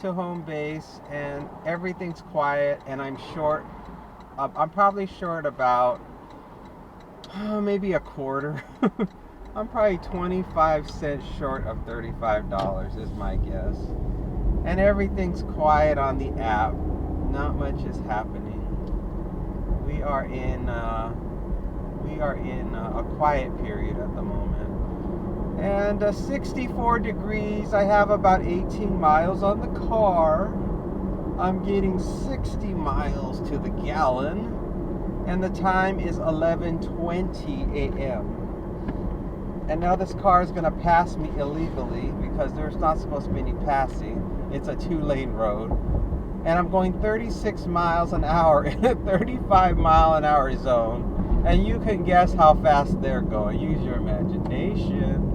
to home base, and everything's quiet, and I'm short. I'm probably short about maybe a quarter. I'm probably 25 cents short of $35 is my guess. And everything's quiet on the app. Not much is happening. we are in a quiet period at the moment. And 64 degrees. I have about 18 miles on the car. I'm getting 60 miles to the gallon. And the time is 11:20 a.m. And now this car is going to pass me illegally because there's not supposed to be any passing. It's a 2-lane road. And I'm going 36 miles an hour in a 35 mile an hour zone. And you can guess how fast they're going. Use your imagination.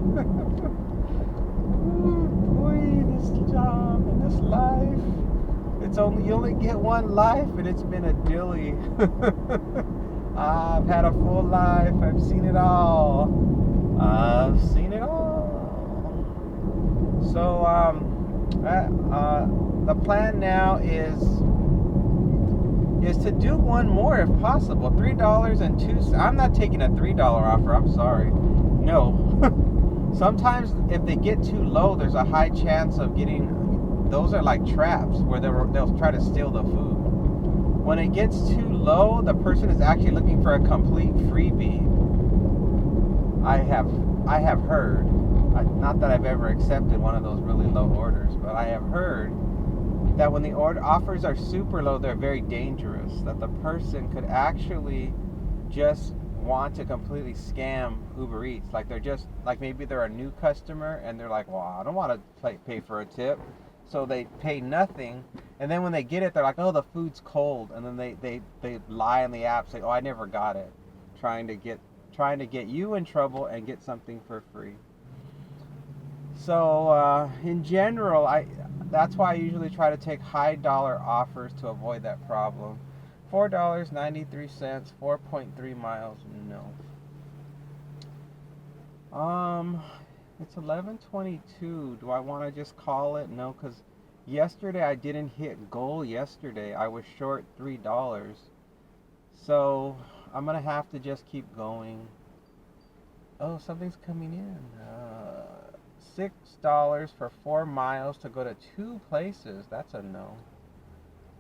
Ooh, boy, this job and this life. You only get one life, and it's been a dilly. I've had a full life. I've seen it all. I've seen it all. So, the plan now is to do one more if possible. $3.02. I'm not taking a $3 offer. I'm sorry. No. Sometimes if they get too low, there's a high chance of getting. Those are like traps where they'll try to steal the food. When it gets too low, the person is actually looking for a complete freebie. I have heard, not that I've ever accepted one of those really low orders, but I have heard that when the offers are super low, they're very dangerous. That the person could actually just want to completely scam Uber Eats. Like maybe they're a new customer and they're like, well, I don't want to pay for a tip. So they pay nothing, and then when they get it, they're like, oh, the food's cold, and then they lie on the app, say, oh, I never got it, trying to get you in trouble and get something for free. So in general, that's why I usually try to take high dollar offers to avoid that problem. $4.93, 4.3 miles, no. It's 11:22. Do I want to just call it? No, because yesterday I didn't hit goal yesterday. I was short $3. So I'm going to have to just keep going. Oh, something's coming in. $6 for 4 miles to go to 2 places. That's a no.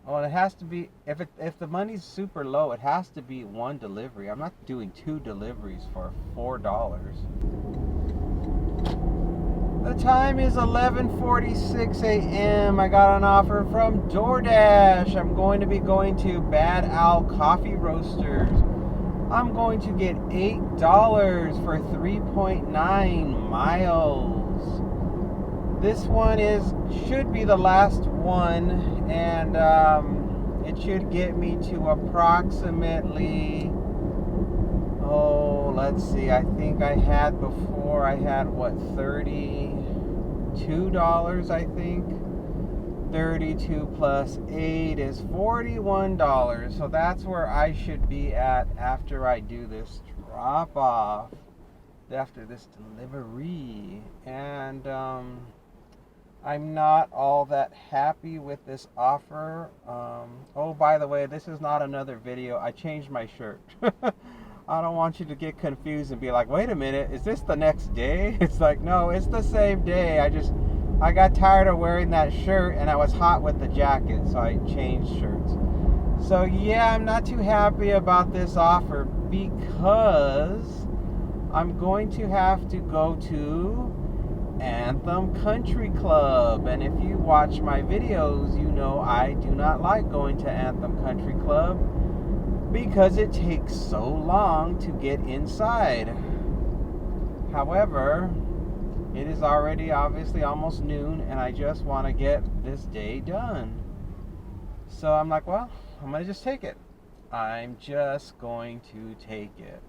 Oh, and it has to be, if the money's super low, it has to be 1 delivery. I'm not doing 2 deliveries for $4. The time is 11:46 a.m. I got an offer from DoorDash. I'm going to be going to Bad Owl Coffee Roasters. I'm going to get $8 for 3.9 miles. This one should be the last one, and it should get me to approximately, let's see, I think I had $32, I think. 32 plus 8 is $41. So that's where I should be at after I do this drop off, after this delivery. And I'm not all that happy with this offer. Oh, by the way, this is not another video. I changed my shirt. I don't want you to get confused and be like, wait a minute, is this the next day? It's like, no, it's the same day. I got tired of wearing that shirt and I was hot with the jacket, so I changed shirts. So yeah, I'm not too happy about this offer because I'm going to have to go to Anthem Country Club. And if you watch my videos, you know I do not like going to Anthem Country Club because it takes so long to get inside. However, it is already obviously almost noon and I just want to get this day done. So I'm like, well, I'm going to just take it. I'm just going to take it.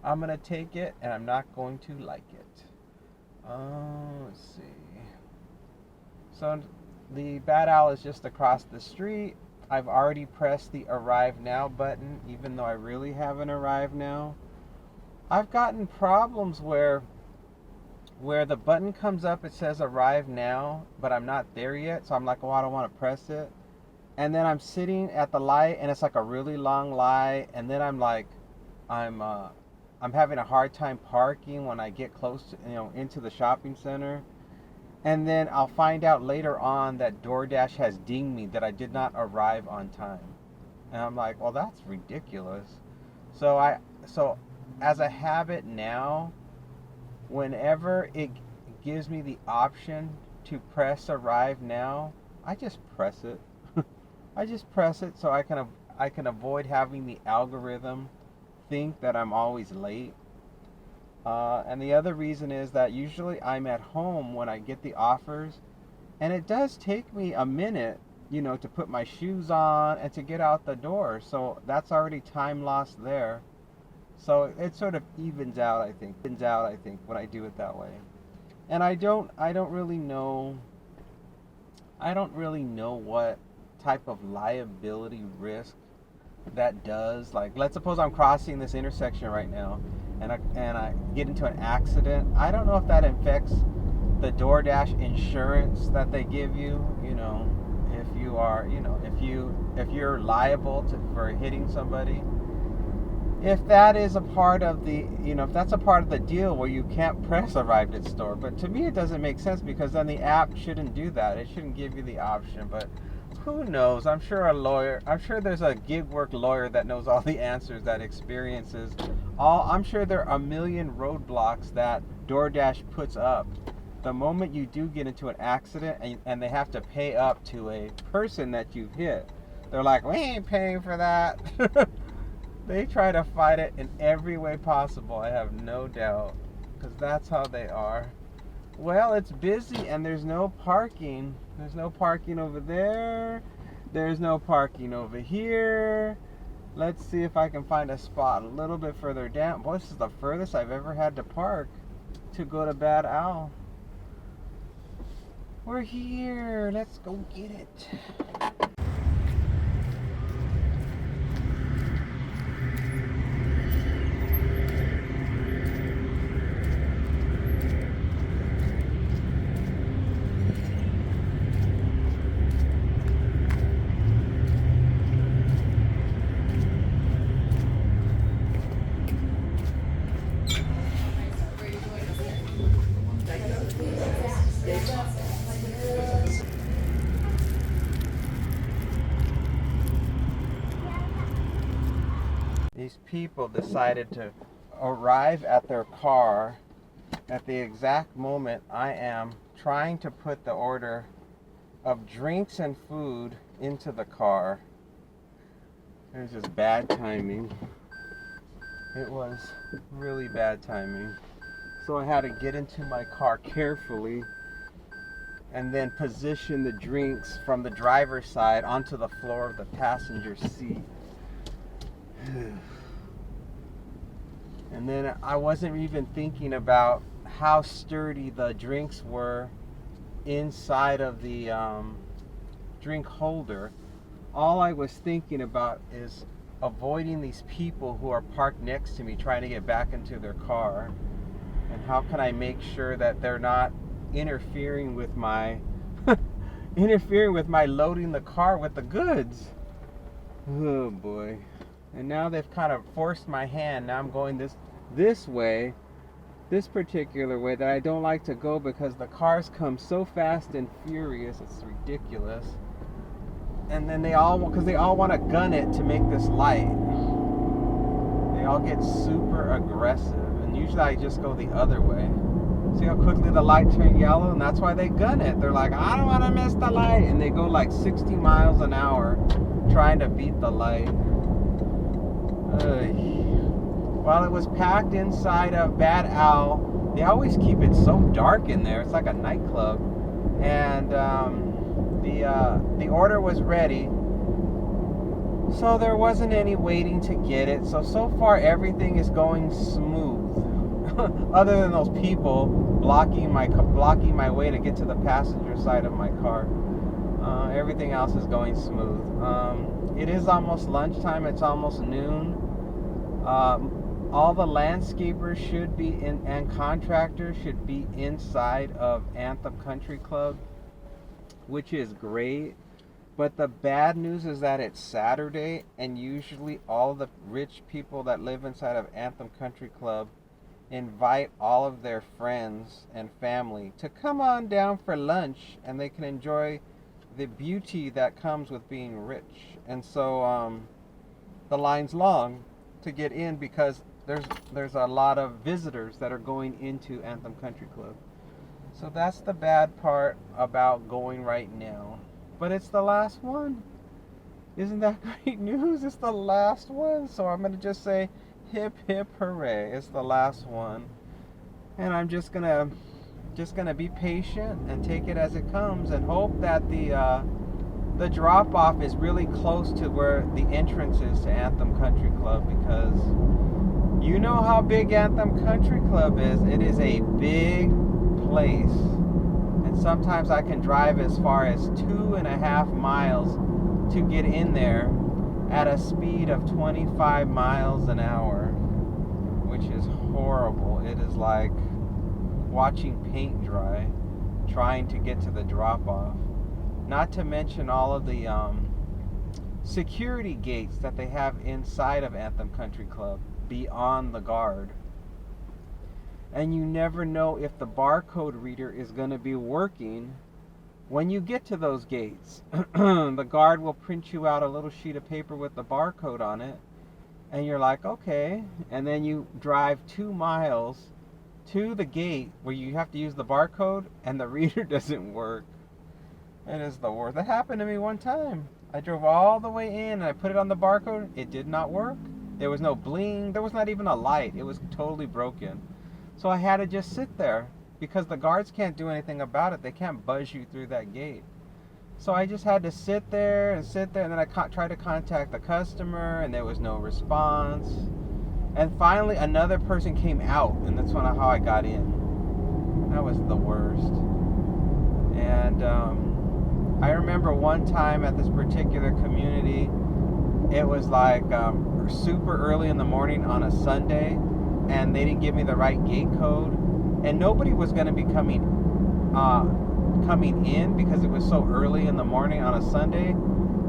I'm going to take it and I'm not going to like it. Let's see. So the Bad Owl is just across the street. I've already pressed the Arrive Now button, even though I really haven't arrived now. I've gotten problems where the button comes up, it says Arrive Now, but I'm not there yet. So I'm like, oh, I don't want to press it. And then I'm sitting at the light, and it's like a really long light. And then I'm like, I'm having a hard time parking when I get close to, into the shopping center. And then I'll find out later on that DoorDash has dinged me that I did not arrive on time. And I'm like, well, that's ridiculous. So as a habit now, whenever it gives me the option to press arrive now, I just press it. I just press it so I can avoid having the algorithm think that I'm always late. And the other reason is that usually I'm at home when I get the offers, and it does take me a minute, to put my shoes on and to get out the door. So that's already time lost there. So it sort of evens out, I think. When I do it that way. And I don't really know what type of liability risk that does. Like, let's suppose I'm crossing this intersection right now, and I get into an accident. I don't know if that affects the DoorDash insurance that they give you. If you are, if you're liable for hitting somebody. If that is a part of if that's a part of the deal where you can't press arrived at store. But to me, it doesn't make sense, because then the app shouldn't do that. It shouldn't give you the option. But who knows? I'm sure there's a gig work lawyer that knows all the answers, that experiences I'm sure there are a million roadblocks that DoorDash puts up. The moment you do get into an accident and they have to pay up to a person that you've hit, they're like, we ain't paying for that. They try to fight it in every way possible, I have no doubt, because that's how they are. Well, it's busy and there's no parking. There's no parking over there. There's no parking over here. Let's see if I can find a spot a little bit further down. Boy, this is the furthest I've ever had to park to go to Bad Owl. We're here. Let's go get it. These people decided to arrive at their car at the exact moment I am trying to put the order of drinks and food into the car. It was just bad timing. It was really bad timing. So I had to get into my car carefully and then position the drinks from the driver's side onto the floor of the passenger seat. And then I wasn't even thinking about how sturdy the drinks were inside of the drink holder. All I was thinking about is avoiding these people who are parked next to me trying to get back into their car. And how can I make sure that they're not interfering with my loading the car with the goods. Oh boy. And now they've kind of forced my hand. Now I'm going this way, this particular way that I don't like to go, because the cars come so fast and furious. It's ridiculous. And then they all want to gun it to make this light. They all get super aggressive, and usually I just go the other way. See how quickly the light turned yellow? And that's why they gun it. They're like, I don't want to miss the light. And they go like 60 miles an hour trying to beat the light. While it was packed inside of Bad Owl, they always keep it so dark in there. It's like a nightclub. And the order was ready. So there wasn't any waiting to get it. So far everything is going smooth. Other than those people blocking my way to get to the passenger side of my car. Everything else is going smooth. It is almost lunchtime. It's almost noon. All the landscapers should be and contractors should be inside of Anthem Country Club, which is great. But the bad news is that it's Saturday, and usually all the rich people that live inside of Anthem Country Club invite all of their friends and family to come on down for lunch, and they can enjoy the beauty that comes with being rich. And so the line's long to get in because there's a lot of visitors that are going into Anthem Country Club. So that's the bad part about going right now. But it's the last one. Isn't that great news? It's the last one. So I'm going to just say hip hip hooray. It's the last one. And I'm just going to be patient and take it as it comes and hope that the drop off is really close to where the entrance is to Anthem Country Club, because you know how big Anthem Country Club is. It is a big place, and sometimes I can drive as far as 2.5 miles to get in there at a speed of 25 miles an hour, which is horrible. It is like watching paint dry trying to get to the drop off. Not to mention all of the security gates that they have inside of Anthem Country Club beyond the guard. And you never know if the barcode reader is going to be working when you get to those gates. The guard will print you out a little sheet of paper with the barcode on it, and you're like, okay. And then you drive 2 miles to the gate where you have to use the barcode, and the reader doesn't work. It is the worst. That happened to me one time. I drove all the way in and I put it on the barcode. It did not work. There was no bling. There was not even a light. It was totally broken. So I had to just sit there because the guards can't do anything about it. They can't buzz you through that gate. So I just had to sit there, and then I tried to contact the customer, and there was no response. And finally another person came out, and that's how I got in. That was the worst. And I remember one time at this particular community, it was like super early in the morning on a Sunday, and they didn't give me the right gate code, and nobody was going to be coming in because it was so early in the morning on a Sunday,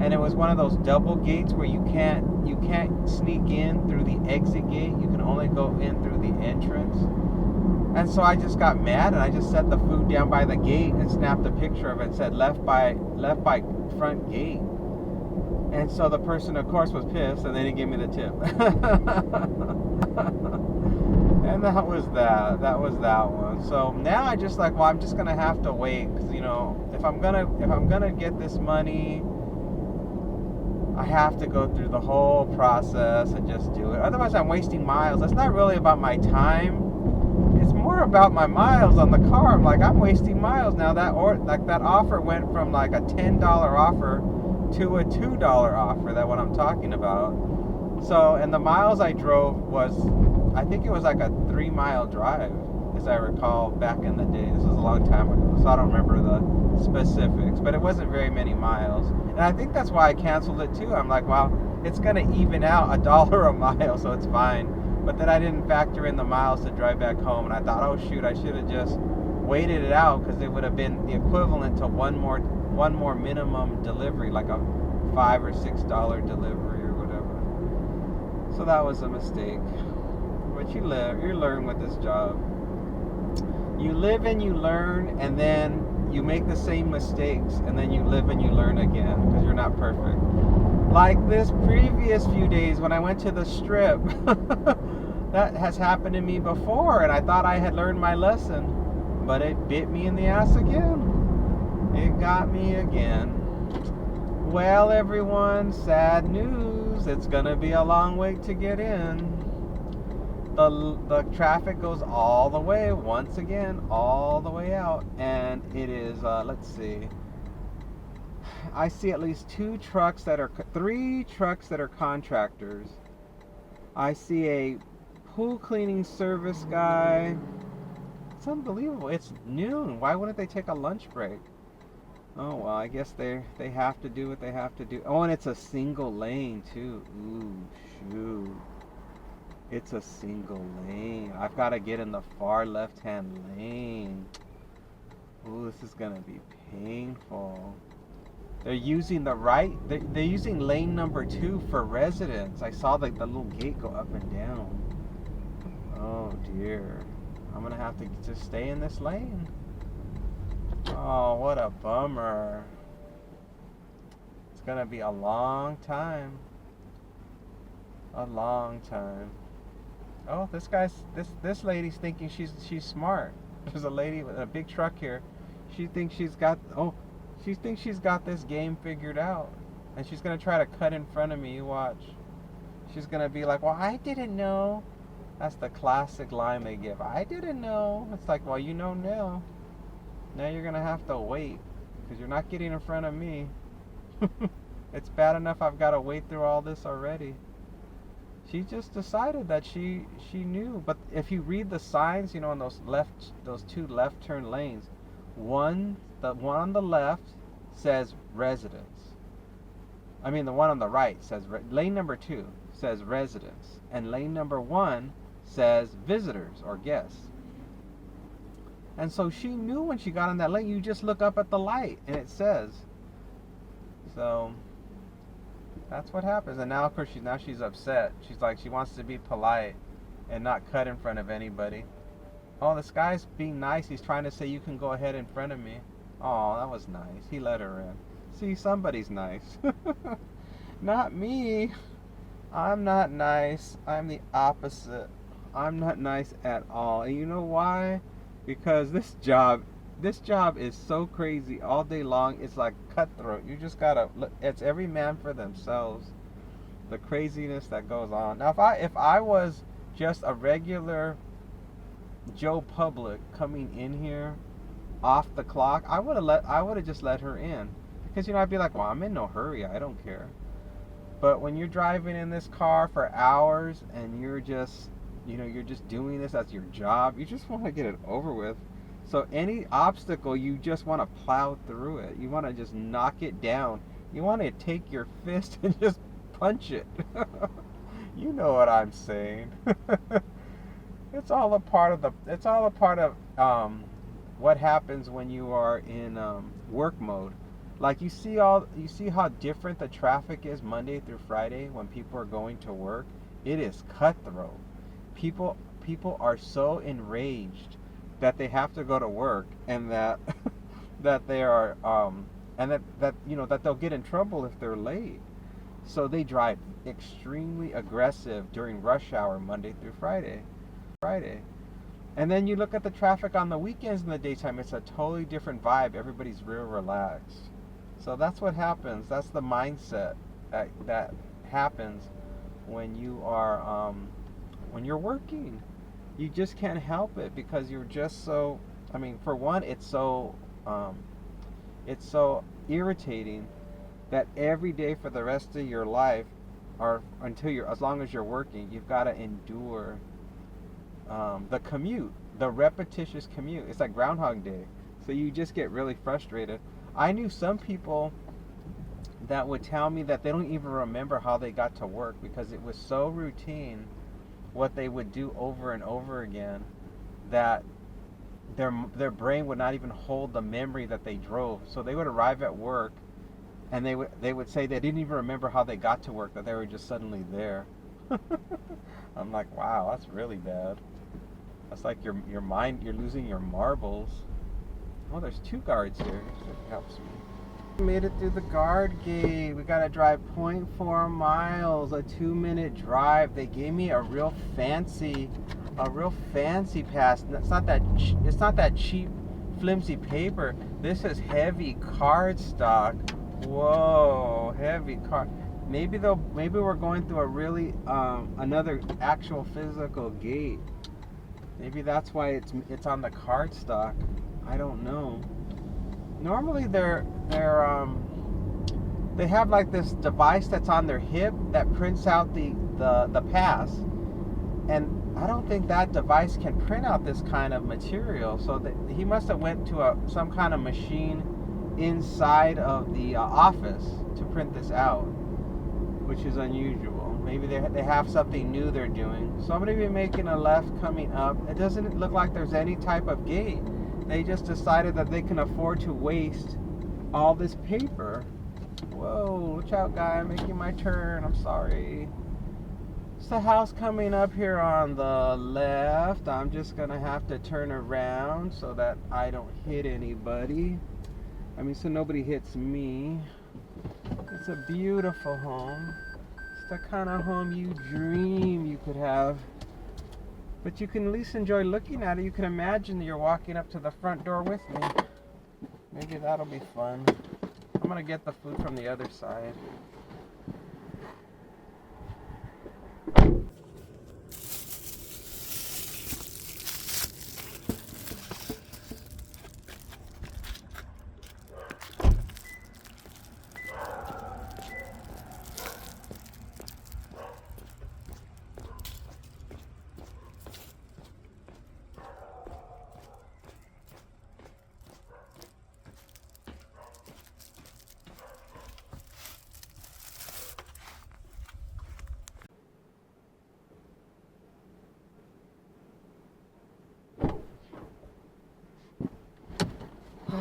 and it was one of those double gates where you can't sneak in through the exit gate. You can only go in through the entrance. And so I just got mad, and I just set the food down by the gate and snapped a picture of it and said left by front gate. And so the person, of course, was pissed, and they didn't give me the tip. And that was that one. So now I just like, well, I'm just gonna have to wait, because if I'm gonna get this money, I have to go through the whole process and just do it. Otherwise, I'm wasting miles. It's not really about my time. It's more about my miles on the car. I'm like, I'm wasting miles now. That offer went from like a $10 offer to a $2 offer. That's what I'm talking about. So, and the miles I drove was, I think it was like a 3-mile drive, as I recall back in the day. This was a long time ago, so I don't remember the specifics, but it wasn't very many miles. And I think that's why I canceled it too. I'm like, well, it's going to even out $1 a mile, so it's fine. But then I didn't factor in the miles to drive back home, and I thought, oh shoot, I should have just waited it out, because it would have been the equivalent to one more minimum delivery, like a $5 or $6 delivery or whatever. So that was a mistake. But you learn with this job. You live and you learn, and then you make the same mistakes, and then you live and you learn again, because you're not perfect. Like this previous few days when I went to the strip. That has happened to me before, and I thought I had learned my lesson, but it bit me in the ass again. It got me again. Well, everyone, sad news. It's gonna be a long wait to get in. The traffic goes all the way, once again, all the way out, and it is, let's see. I see at least 3 trucks that are contractors. I see a pool cleaning service guy. It's unbelievable. It's noon. Why wouldn't they take a lunch break? Oh, well, I guess they have to do what they have to do. Oh, and it's a single lane, too. Ooh, shoot. It's a single lane. I've got to get in the far left-hand lane. Ooh, this is going to be painful. They're using they're using lane number 2 for residents. I saw the little gate go up and down. Oh dear. I'm gonna have to just stay in this lane. Oh, what a bummer. It's gonna be a long time. A long time. Oh, this lady's thinking she's smart. There's a lady with a big truck here. She thinks she's got this game figured out. And she's gonna try to cut in front of me, you watch. She's gonna be like, well, I didn't know. That's the classic line they give. I didn't know. It's like, well, you know now. Now you're gonna have to wait, because you're not getting in front of me. It's bad enough I've got to wait through all this already. She just decided that she knew. But if you read the signs, you know, on those two left turn lanes, the one on the left says residents. I mean, the one on the right says lane number 2 says residents, and lane number 1 says visitors or guests. And so she knew when she got on that lane. You just look up at the light and it says. So that's what happens. And now, of course, she's upset. She's like, she wants to be polite and not cut in front of anybody. Oh, this guy's being nice. He's trying to say you can go ahead in front of me. Oh, that was nice. He let her in. See, somebody's nice. Not me. I'm not nice. I'm the opposite. I'm not nice at all. And you know why? Because this job is so crazy all day long. It's like cutthroat. You just gotta, it's every man for themselves. The craziness that goes on. Now, if I was just a regular Joe Public coming in here off the clock, I would have just let her in, because you know, I'd be like, well, I'm in no hurry. I don't care. But when you're driving in this car for hours and you're just doing this as your job, you just want to get it over with. So any obstacle, you just want to plow through it. You want to just knock it down. You want to take your fist and just punch it. You know what I'm saying. It's all a part of what happens when you are in work mode. Like you see how different the traffic is Monday through Friday when people are going to work. It is cutthroat. People are so enraged that they have to go to work, and that they are and that you know, that they'll get in trouble if they're late. So they drive extremely aggressive during rush hour Monday through Friday. And then you look at the traffic on the weekends in the daytime, it's a totally different vibe. Everybody's real relaxed. So that's what happens. That's the mindset that happens when you are when you're working. You just can't help it, because you're just so, I mean, for one, it's so irritating that every day for the rest of your life, or as long as you're working, you've got to endure the commute, the repetitious commute. It's like Groundhog Day. So you just get really frustrated. I knew some people that would tell me that they don't even remember how they got to work, because it was so routine what they would do over and over again, that their brain would not even hold the memory that they drove. So they would arrive at work and they would say they didn't even remember how they got to work, that they were just suddenly there. I'm like, wow, that's really bad. That's like your mind, you're losing your marbles. Oh, there's 2 guards here. That helps me. Made it through the guard gate. We gotta drive 0.4 miles, a 2-minute drive. They gave me a real fancy pass. It's not that cheap, flimsy paper. This is heavy card stock. Whoa, heavy card. Maybe we're going through a really another actual physical gate. Maybe that's why it's on the card stock. I don't know. Normally they have like this device that's on their hip that prints out the pass, and I don't think that device can print out this kind of material. So he must have went to some kind of machine inside of the office to print this out, which is unusual. Maybe they have something new they're doing. So I'm going to be making a left coming up. It doesn't look like there's any type of gate. They just decided that they can afford to waste all this paper. Whoa, watch out, guy. I'm making my turn. I'm sorry. It's the house coming up here on the left. I'm just going to have to turn around so that I don't hit anybody. So nobody hits me. It's a beautiful home. the kind of home you dream you could have. But you can at least enjoy looking at it. You can imagine that you're walking up to the front door with me. Maybe that'll be fun. I'm gonna get the food from the other side.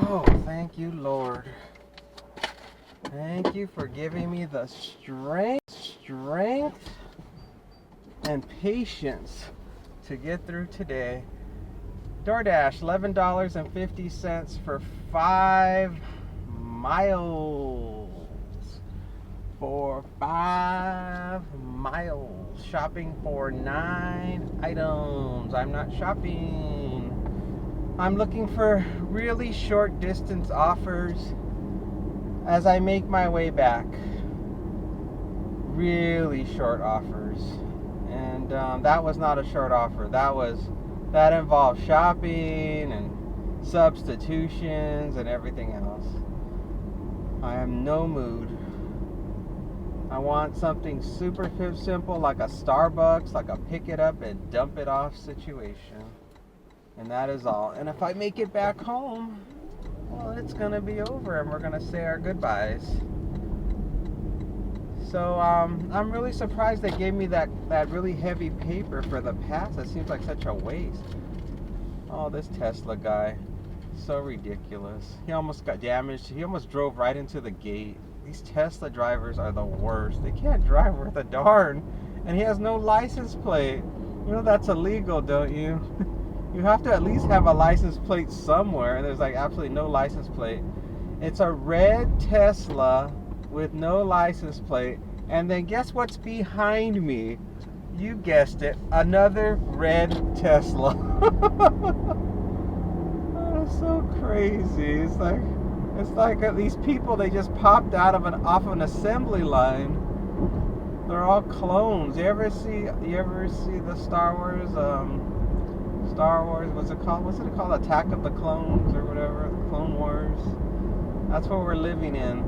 Oh, thank you, Lord. Thank you for giving me the strength and patience to get through today. DoorDash, $11.50 for 5 miles. For 5 miles. Shopping for 9 items. I'm not shopping. I'm looking for really short distance offers as I make my way back. Really short offers. And that was not a short offer. That involved shopping and substitutions and everything else. I am no mood. I want something super simple, like a Starbucks, like a pick it up and dump it off situation. And that is all. And if I make it back home, well, it's gonna be over and we're gonna say our goodbyes. So I'm really surprised they gave me that really heavy paper for the pass. It seems like such a waste. Oh, this Tesla guy, so ridiculous. He almost got damaged. He almost drove right into the gate. These Tesla drivers are the worst. They can't drive worth a darn. And he has no license plate. You know that's illegal, don't you? You have to at least have a license plate somewhere, and there's like absolutely no license plate. It's a red Tesla with no license plate, and then guess what's behind me? You guessed it, another red Tesla. Oh, so crazy. It's like these people, they just popped out of off an assembly line. They're all clones. You ever see the Star Wars, what's it called? Attack of the Clones or whatever, the Clone Wars. That's what we're living in.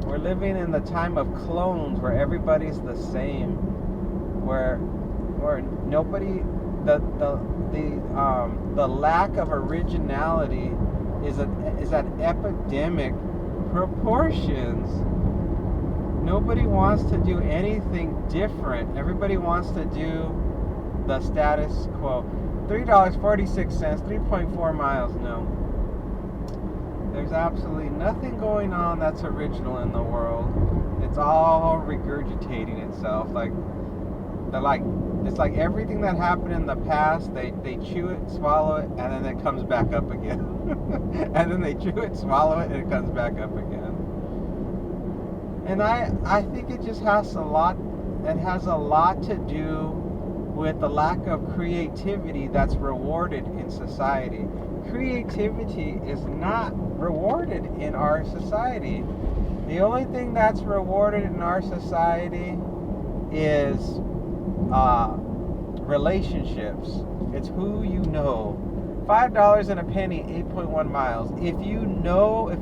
We're living in the time of clones where everybody's the same. Where nobody, the lack of originality is at epidemic proportions. Nobody wants to do anything different. Everybody wants to do the status quo. $3.46, 3.4 miles. No. There's absolutely nothing going on that's original in the world. It's all regurgitating itself. It's like everything that happened in the past, they chew it, swallow it, and then it comes back up again. And then they chew it, swallow it, and it comes back up again. And I think it just has a lot to do with the lack of creativity that's rewarded in society. Creativity is not rewarded in our society. The only thing that's rewarded in our society is relationships. It's who you know. $5 and a penny, 8.1 miles. If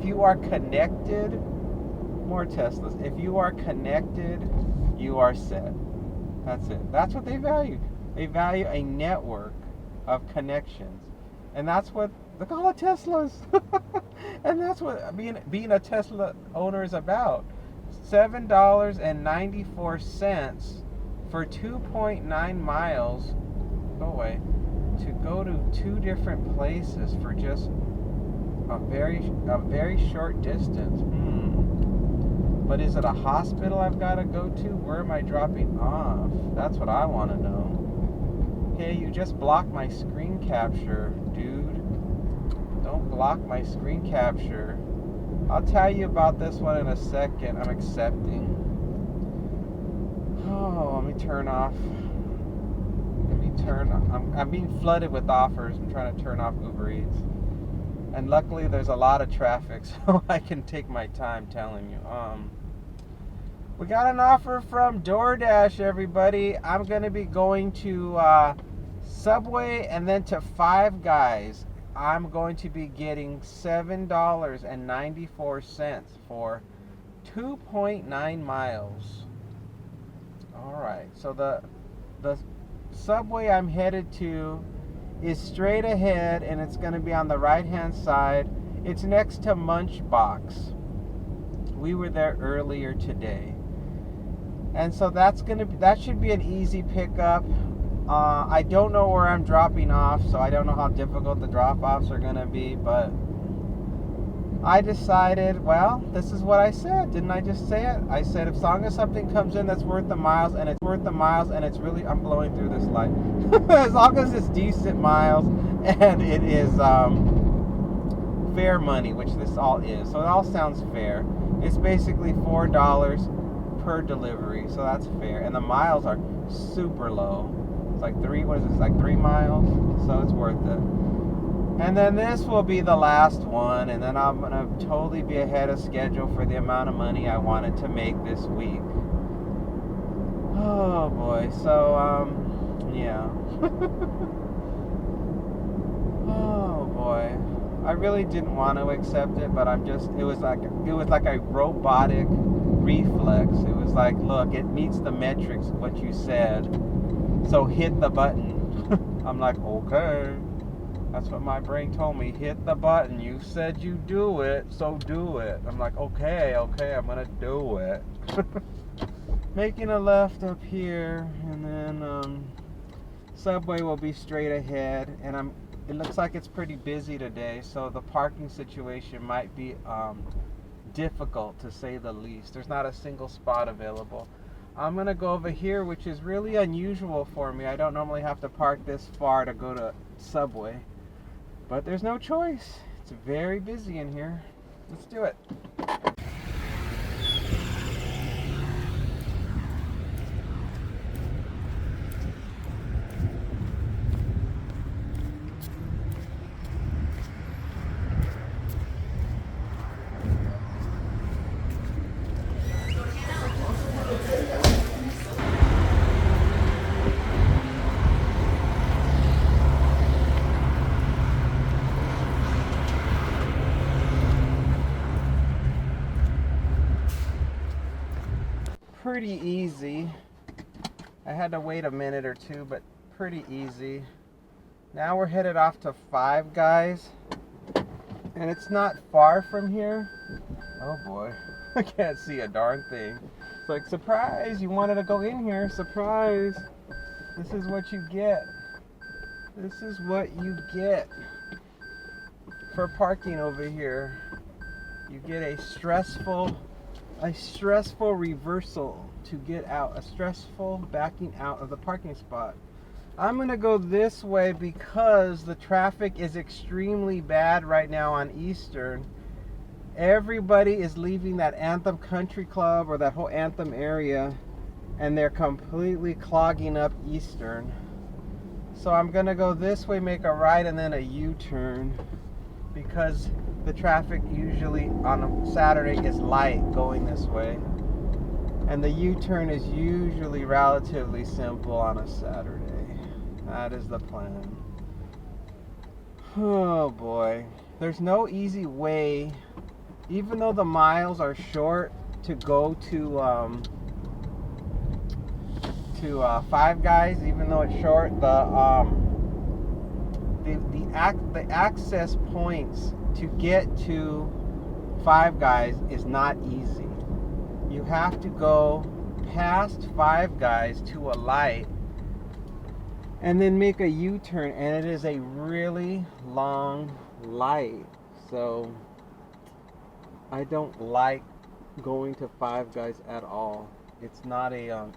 you are connected, more Teslas. If you are connected, you are set. That's it. That's what they value. They value a network of connections. And that's what they call it Teslas. And that's what being a Tesla owner is about. $7.94 for 2.9 miles. Go away. To go to 2 different places for just a very short distance. But is it a hospital I've got to go to? Where am I dropping off? That's what I want to know. Hey, you just blocked my screen capture, dude. Don't block my screen capture. I'll tell you about this one in a second. I'm accepting. Oh, let me turn off. I'm being flooded with offers. I'm trying to turn off Uber Eats. And luckily there's a lot of traffic, so I can take my time telling you. We got an offer from DoorDash, everybody. I'm going to be going to Subway and then to Five Guys. I'm going to be getting $7.94 for 2.9 miles. Alright, so the Subway I'm headed to is straight ahead, and it's going to be on the right hand side. It's next to Munchbox. We were there earlier today, and so that should be an easy pickup. I don't know where I'm dropping off, so I don't know how difficult the drop-offs are going to be, but I decided, well, this is what I said. Didn't I just say it? I said, as long as something comes in that's worth the miles, and it's really, I'm blowing through this light. As long as it's decent miles, and it is fair money, which this all is. So it all sounds fair. It's basically $4 per delivery, so that's fair. And the miles are super low. It's like 3 miles? So it's worth it. And then this will be the last one, and then I'm going to totally be ahead of schedule for the amount of money I wanted to make this week. Oh boy, so, yeah. Oh boy. I really didn't want to accept it, but it was like a robotic reflex. It was like, look, it meets the metrics, what you said, so hit the button. I'm like, okay. That's what my brain told me. Hit the button. You said you do it, so do it. I'm like, okay, I'm gonna do it. Making a left up here, and then Subway will be straight ahead. And it looks like it's pretty busy today, so the parking situation might be difficult, to say the least. There's not a single spot available. I'm gonna go over here, which is really unusual for me. I don't normally have to park this far to go to Subway. But there's no choice. It's very busy in here. Let's do it. Pretty easy. I had to wait a minute or two, but pretty easy. Now we're headed off to Five Guys, and it's not far from here. Oh boy, I can't see a darn thing. It's like, surprise, you wanted to go in here, surprise. This is what you get. This is what you get for parking over here. You get a stressful reversal to get out, a stressful backing out of the parking spot. I'm gonna go this way because the traffic is extremely bad right now on Eastern. Everybody is leaving that Anthem Country Club or that whole Anthem area, and they're completely clogging up Eastern. So I'm gonna go this way, make a right, and then a U-turn, because the traffic usually on a Saturday is light going this way, and the U-turn is usually relatively simple on a Saturday. That is the plan. Oh boy, there's no easy way, even though the miles are short, to go to Five Guys. Even though it's short, the access points to get to Five Guys is not easy. You have to go past Five Guys to a light and then make a U-turn, and it is a really long light. So I don't like going to Five Guys at all. It's not an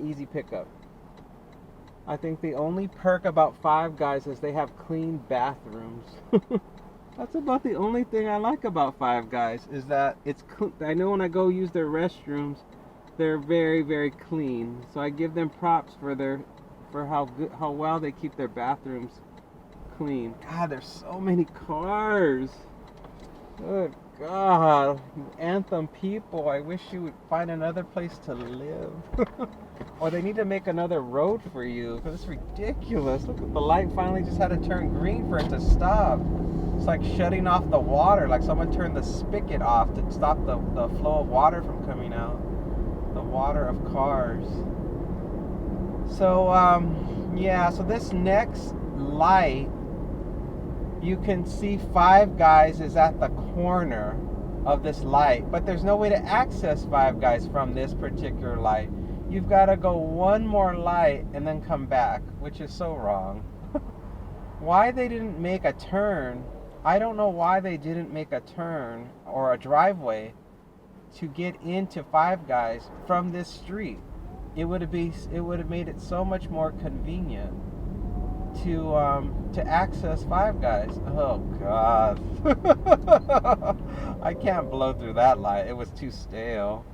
easy pickup. I think the only perk about Five Guys is they have clean bathrooms. That's about the only thing I like about Five Guys, is that it's clean. I know when I go use their restrooms, They're very, very clean. So I give them props for how well they keep their bathrooms clean. God, there's so many cars. Good God, Anthem people, I wish you would find another place to live. Or they need to make another road for you, because it's ridiculous. Look, the light finally just had to turn green for it to stop. It's like shutting off the water, like someone turned the spigot off to stop the flow of water from coming out. The water of cars. So, yeah, so this next light, you can see Five Guys is at the corner of this light, but there's no way to access Five Guys from this particular light. You've got to go one more light and then come back, which is so wrong. Why they didn't make a turn, I don't know why they didn't make a turn or a driveway to get into Five Guys from this street. It would have made it so much more convenient to access Five Guys. Oh God. I can't blow through that light. It was too stale.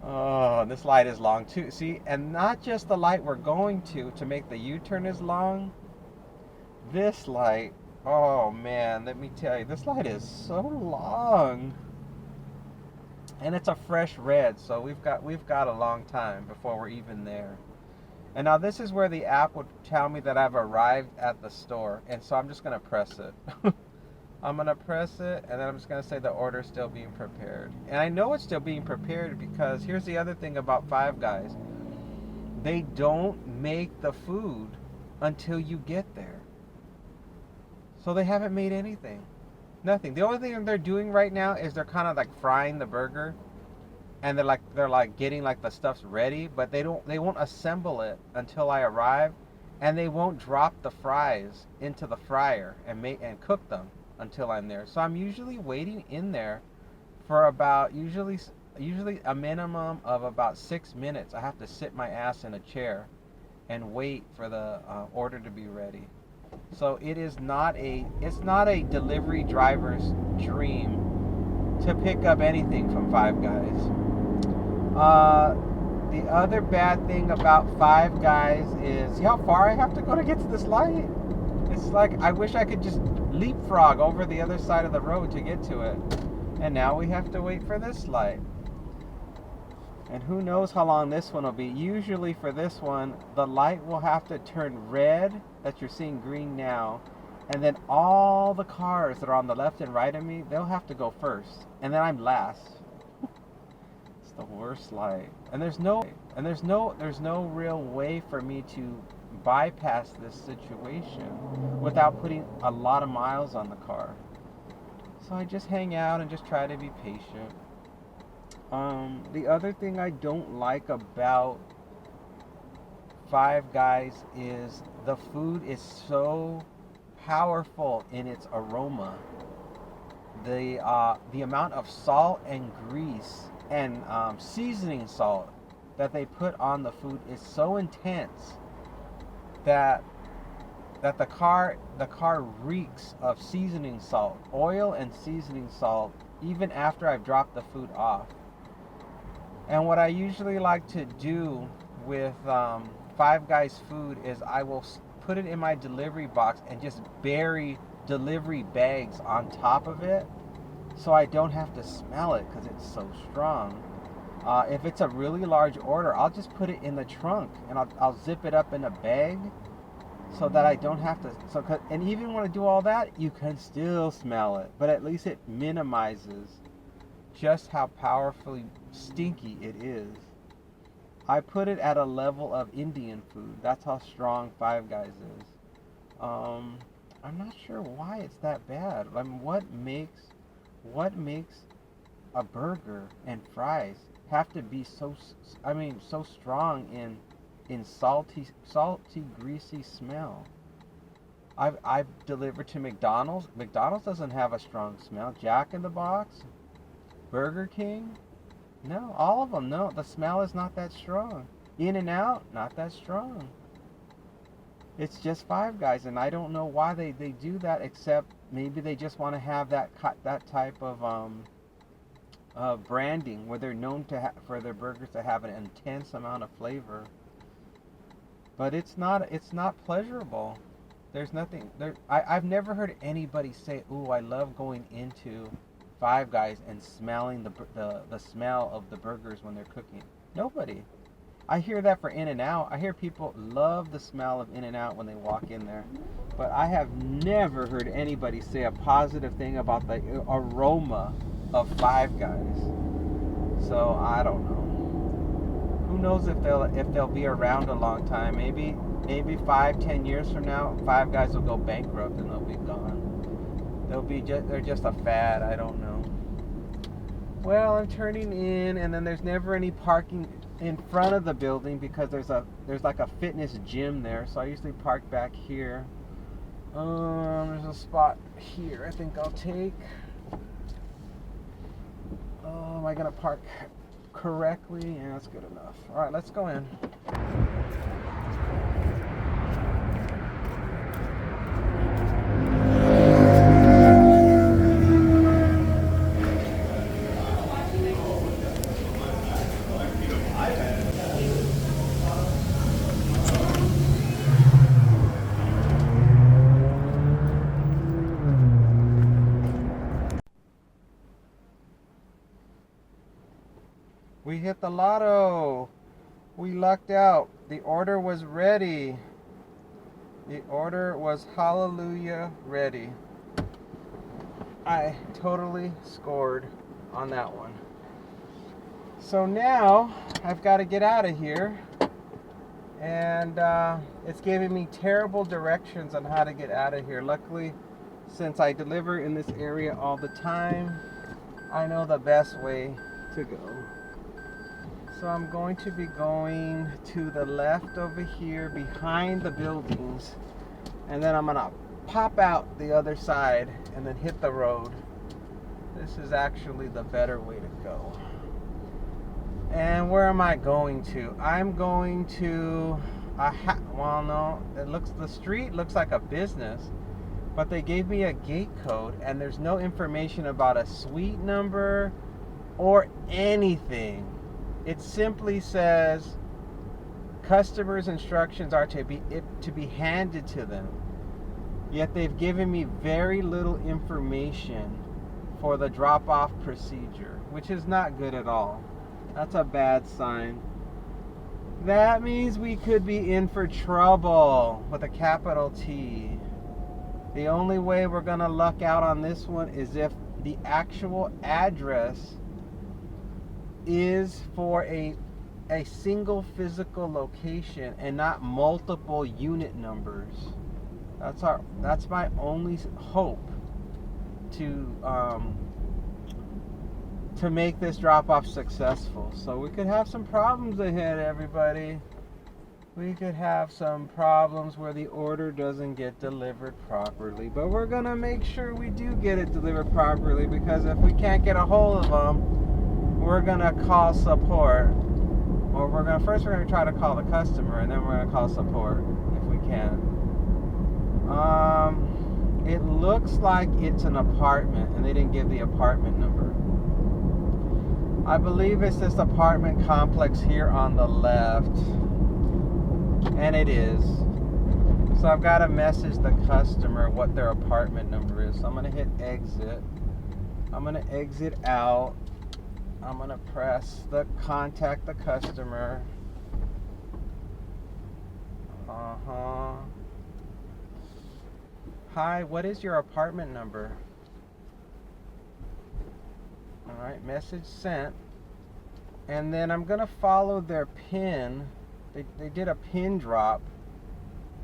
Oh, this light is long too. See, and not just the light we're going to make the U-turn is long. This light, oh man, let me tell you, this light is so long. And it's a fresh red, so we've got a long time before we're even there. And now this is where the app would tell me that I've arrived at the store. And so I'm just going to press it. I'm going to press it, and then I'm just going to say the order's still being prepared. And I know it's still being prepared because here's the other thing about Five Guys. They don't make the food until you get there. So they haven't made anything. Nothing. The only thing they're doing right now is they're kind of like frying the burger. And they're like getting like the stuff's ready, but they won't assemble it until I arrive, and they won't drop the fries into the fryer and cook them until I'm there. So I'm usually waiting in there for about usually a minimum of about 6 minutes. I have to sit my ass in a chair and wait for the order to be ready. So it's not a delivery driver's dream to pick up anything from Five Guys. The other bad thing about Five Guys is, see how far I have to go to get to this light? It's like, I wish I could just leapfrog over the other side of the road to get to it. And now we have to wait for this light. And who knows how long this one will be. Usually for this one, the light will have to turn red, that you're seeing green now. And then all the cars that are on the left and right of me, they'll have to go first. And then I'm last. The worst light, and there's no real way for me to bypass this situation without putting a lot of miles on the car. So I just hang out and just try to be patient. The other thing I don't like about Five Guys is the food is so powerful in its aroma. The amount of salt and grease and seasoning salt that they put on the food is so intense that the car reeks of seasoning salt, oil and seasoning salt, even after I've dropped the food off. And what I usually like to do with Five Guys food is I will put it in my delivery box and just bury delivery bags on top of it, so I don't have to smell it because it's so strong. If it's a really large order, I'll just put it in the trunk and I'll zip it up in a bag so that I don't have to. And even when I do all that, you can still smell it, but at least it minimizes just how powerfully stinky it is. I put it at a level of Indian food. That's how strong Five Guys is. I'm not sure why it's that bad. I mean, what makes a burger and fries have to be so strong in salty, greasy smell? I've delivered to McDonald's. McDonald's doesn't have a strong smell. Jack in the Box, Burger King, no, all of them, no. The smell is not that strong. In-N-Out, not that strong. It's just Five Guys, and I don't know why they do that, except maybe they just want to have that type of branding where they're known for their burgers to have an intense amount of flavor. But it's not pleasurable. There's nothing there. I've never heard anybody say, "Ooh, I love going into Five Guys and smelling the smell of the burgers when they're cooking." Nobody. I hear that for In-N-Out. I hear people love the smell of In-N-Out when they walk in there. But I have never heard anybody say a positive thing about the aroma of Five Guys. So I don't know. Who knows if they'll be around a long time? Maybe 5-10 years from now, Five Guys will go bankrupt and they'll be gone. They're just a fad. I don't know. Well, I'm turning in, and then there's never any parking in front of the building because there's like a fitness gym there. So I usually park back here. There's a spot here I think I'll take. Am I gonna park correctly? Yeah, that's good enough. All right, let's go in. We hit the lotto. We lucked out. The order was ready. The order was hallelujah ready. I totally scored on that one. So now I've got to get out of here. And it's giving me terrible directions on how to get out of here. Luckily, since I deliver in this area all the time, I know the best way to go. So I'm going to be going to the left over here behind the buildings, and then I'm gonna pop out the other side and then hit the road. This is actually the better way to go. And where am I going to? I'm going to well, no, the street looks like a business, but they gave me a gate code and there's no information about a suite number or anything. It simply says customers' instructions are to be handed to them. Yet they've given me very little information for the drop-off procedure, which is not good at all. That's a bad sign. That means we could be in for trouble with a capital T. The only way we're gonna luck out on this one is if the actual address is for a single physical location and not multiple unit numbers. That's my only hope to make this drop-off successful. So we could have some problems ahead, everybody. We could have some problems where the order doesn't get delivered properly, but we're gonna make sure we do get it delivered properly, because if we can't get a hold of them, we're gonna call support, or we're gonna try to call the customer, and then we're gonna call support if we can. It looks like it's an apartment, and they didn't give the apartment number. I believe it's this apartment complex here on the left, and it is. So I've got to message the customer what their apartment number is. So I'm gonna hit exit. I'm gonna exit out. I'm gonna press the contact the customer. Hi, what is your apartment number? Alright, message sent. And then I'm gonna follow their pin. They did a pin drop.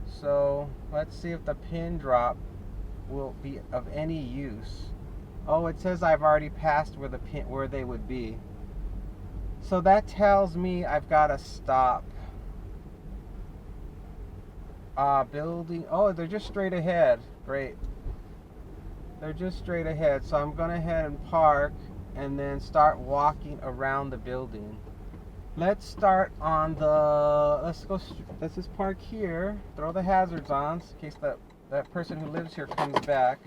So let's see if the pin drop will be of any use. Oh, it says I've already passed where they would be. So that tells me I've got to stop. Building. Oh, they're just straight ahead. Great. They're just straight ahead. So I'm going to head and park and then start walking around the building. Let's start on let's just park here. Throw the hazards on in case that person who lives here comes back.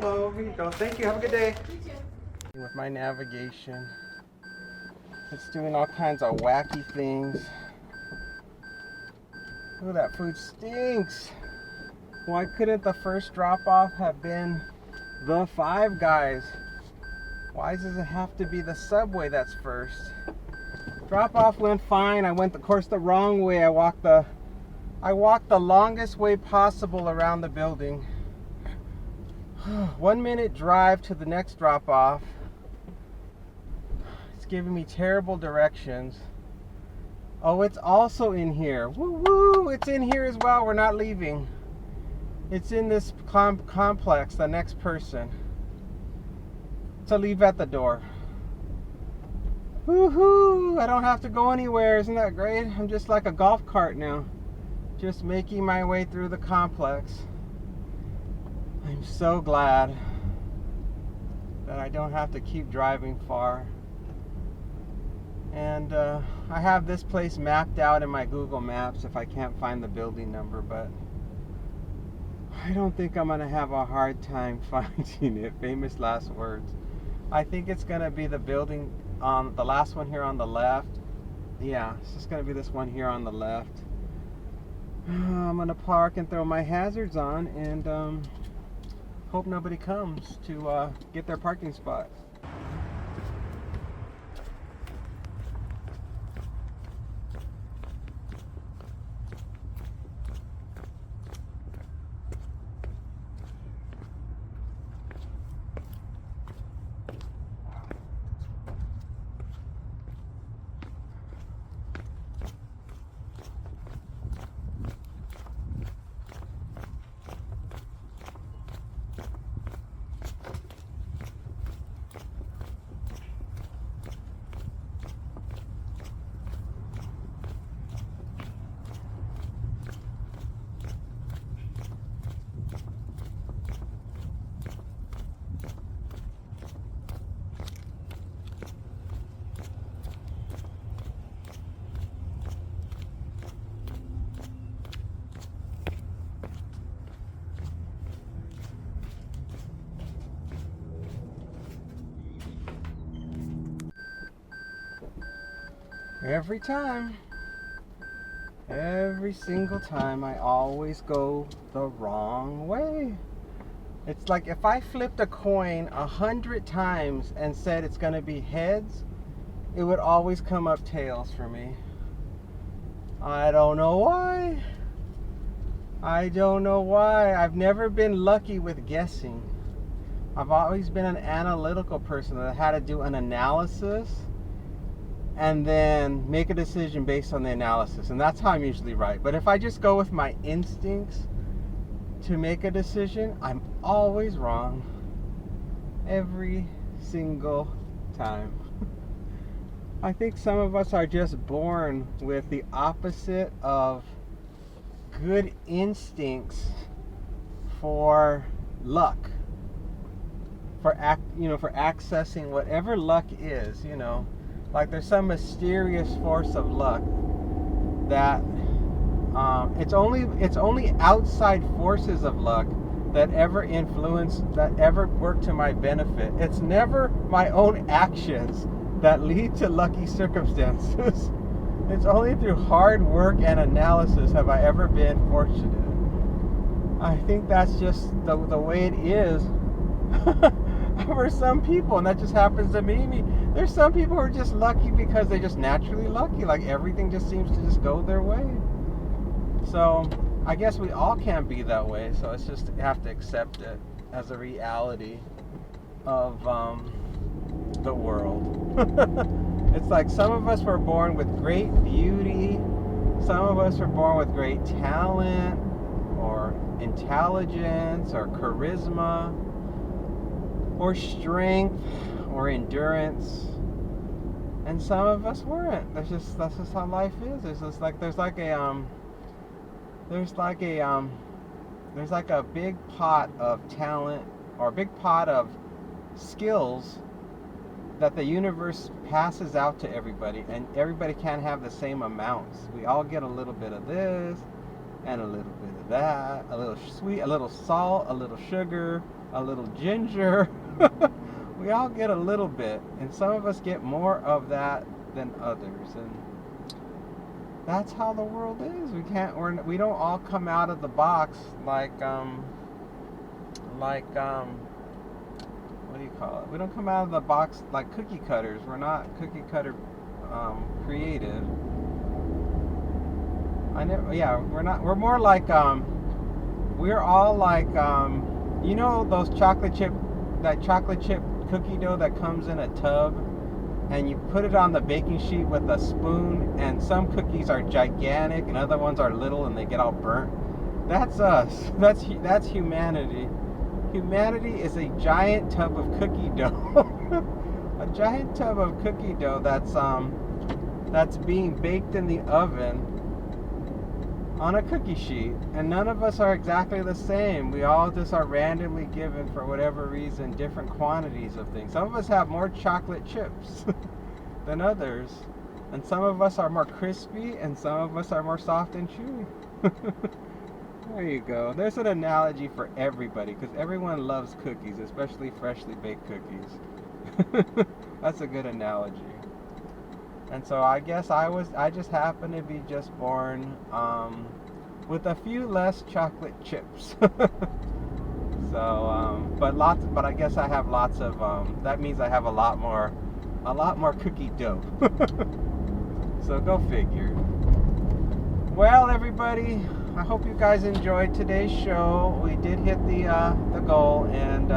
Oh, here you go. Thank you. Have a good day. With my navigation, it's doing all kinds of wacky things. Ooh, that food stinks. Why couldn't the first drop-off have been the Five Guys? Why does it have to be the Subway that's first? Drop-off went fine. I went, of course, the wrong way. I walked the longest way possible around the building. 1 minute drive to the next drop-off. It's giving me terrible directions. Oh, it's also in here. Woo woo! It's in here as well. We're not leaving. It's in this complex, the next person. To leave at the door. Woohoo! I don't have to go anywhere. Isn't that great? I'm just like a golf cart now. Just making my way through the complex. I'm so glad that I don't have to keep driving far. And I have this place mapped out in my Google Maps if I can't find the building number, but I don't think I'm gonna have a hard time finding it. Famous last words. I think it's gonna be the building on the last one here on the left. Yeah, it's just gonna be this one here on the left. I'm gonna park and throw my hazards on and hope nobody comes to get their parking spot. Every single time, I always go the wrong way. It's like if I flipped a coin 100 times and said it's gonna be heads, it would always come up tails for me. I don't know why. I've never been lucky with guessing. I've always been an analytical person that had to do an analysis and then make a decision based on the analysis, and that's how I'm usually right. But if I just go with my instincts to make a decision, I'm always wrong every single time. I think some of us are just born with the opposite of good instincts for luck, for accessing whatever luck is, Like there's some mysterious force of luck that it's only outside forces of luck that ever work to my benefit. It's never my own actions that lead to lucky circumstances. It's only through hard work and analysis have I ever been fortunate. I think that's just the way it is for some people, and that just happens to me. There's some people who are just lucky because they're just naturally lucky. Like everything just seems to just go their way. So I guess we all can't be that way. So it's just have to accept it as a reality of the world. It's like some of us were born with great beauty. Some of us were born with great talent or intelligence or charisma or strength or endurance, and some of us weren't. That's just how life is. It's just like there's like a big pot of talent or a big pot of skills that the universe passes out to everybody, and everybody can't have the same amounts. We all get a little bit of this and a little bit of that, a little sweet, a little salt, a little sugar, a little ginger. We all get a little bit, and some of us get more of that than others, and that's how the world is. We don't all come out of the box like what do you call it? We don't come out of the box like cookie cutters. We're not cookie cutter creative. We're not. We're more like we're all like you know those chocolate chip cookie dough that comes in a tub, and you put it on the baking sheet with a spoon, and some cookies are gigantic and other ones are little and they get all burnt. That's us. That's humanity. Humanity is a giant tub of cookie dough. A giant tub of cookie dough that's being baked in the oven on a cookie sheet, and none of us are exactly the same. We all just are randomly given, for whatever reason, different quantities of things. Some of us have more chocolate chips than others, and some of us are more crispy and some of us are more soft and chewy. There you go. There's an analogy for everybody, because everyone loves cookies, especially freshly baked cookies. That's a good analogy. And so I guess I just happen to be just born with a few less chocolate chips. So, but I guess I have lots of. That means I have a lot more cookie dough. So go figure. Well, everybody, I hope you guys enjoyed today's show. We did hit the goal, and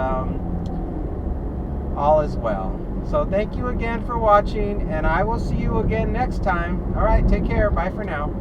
all is well. So thank you again for watching, and I will see you again next time. All right, take care. Bye for now.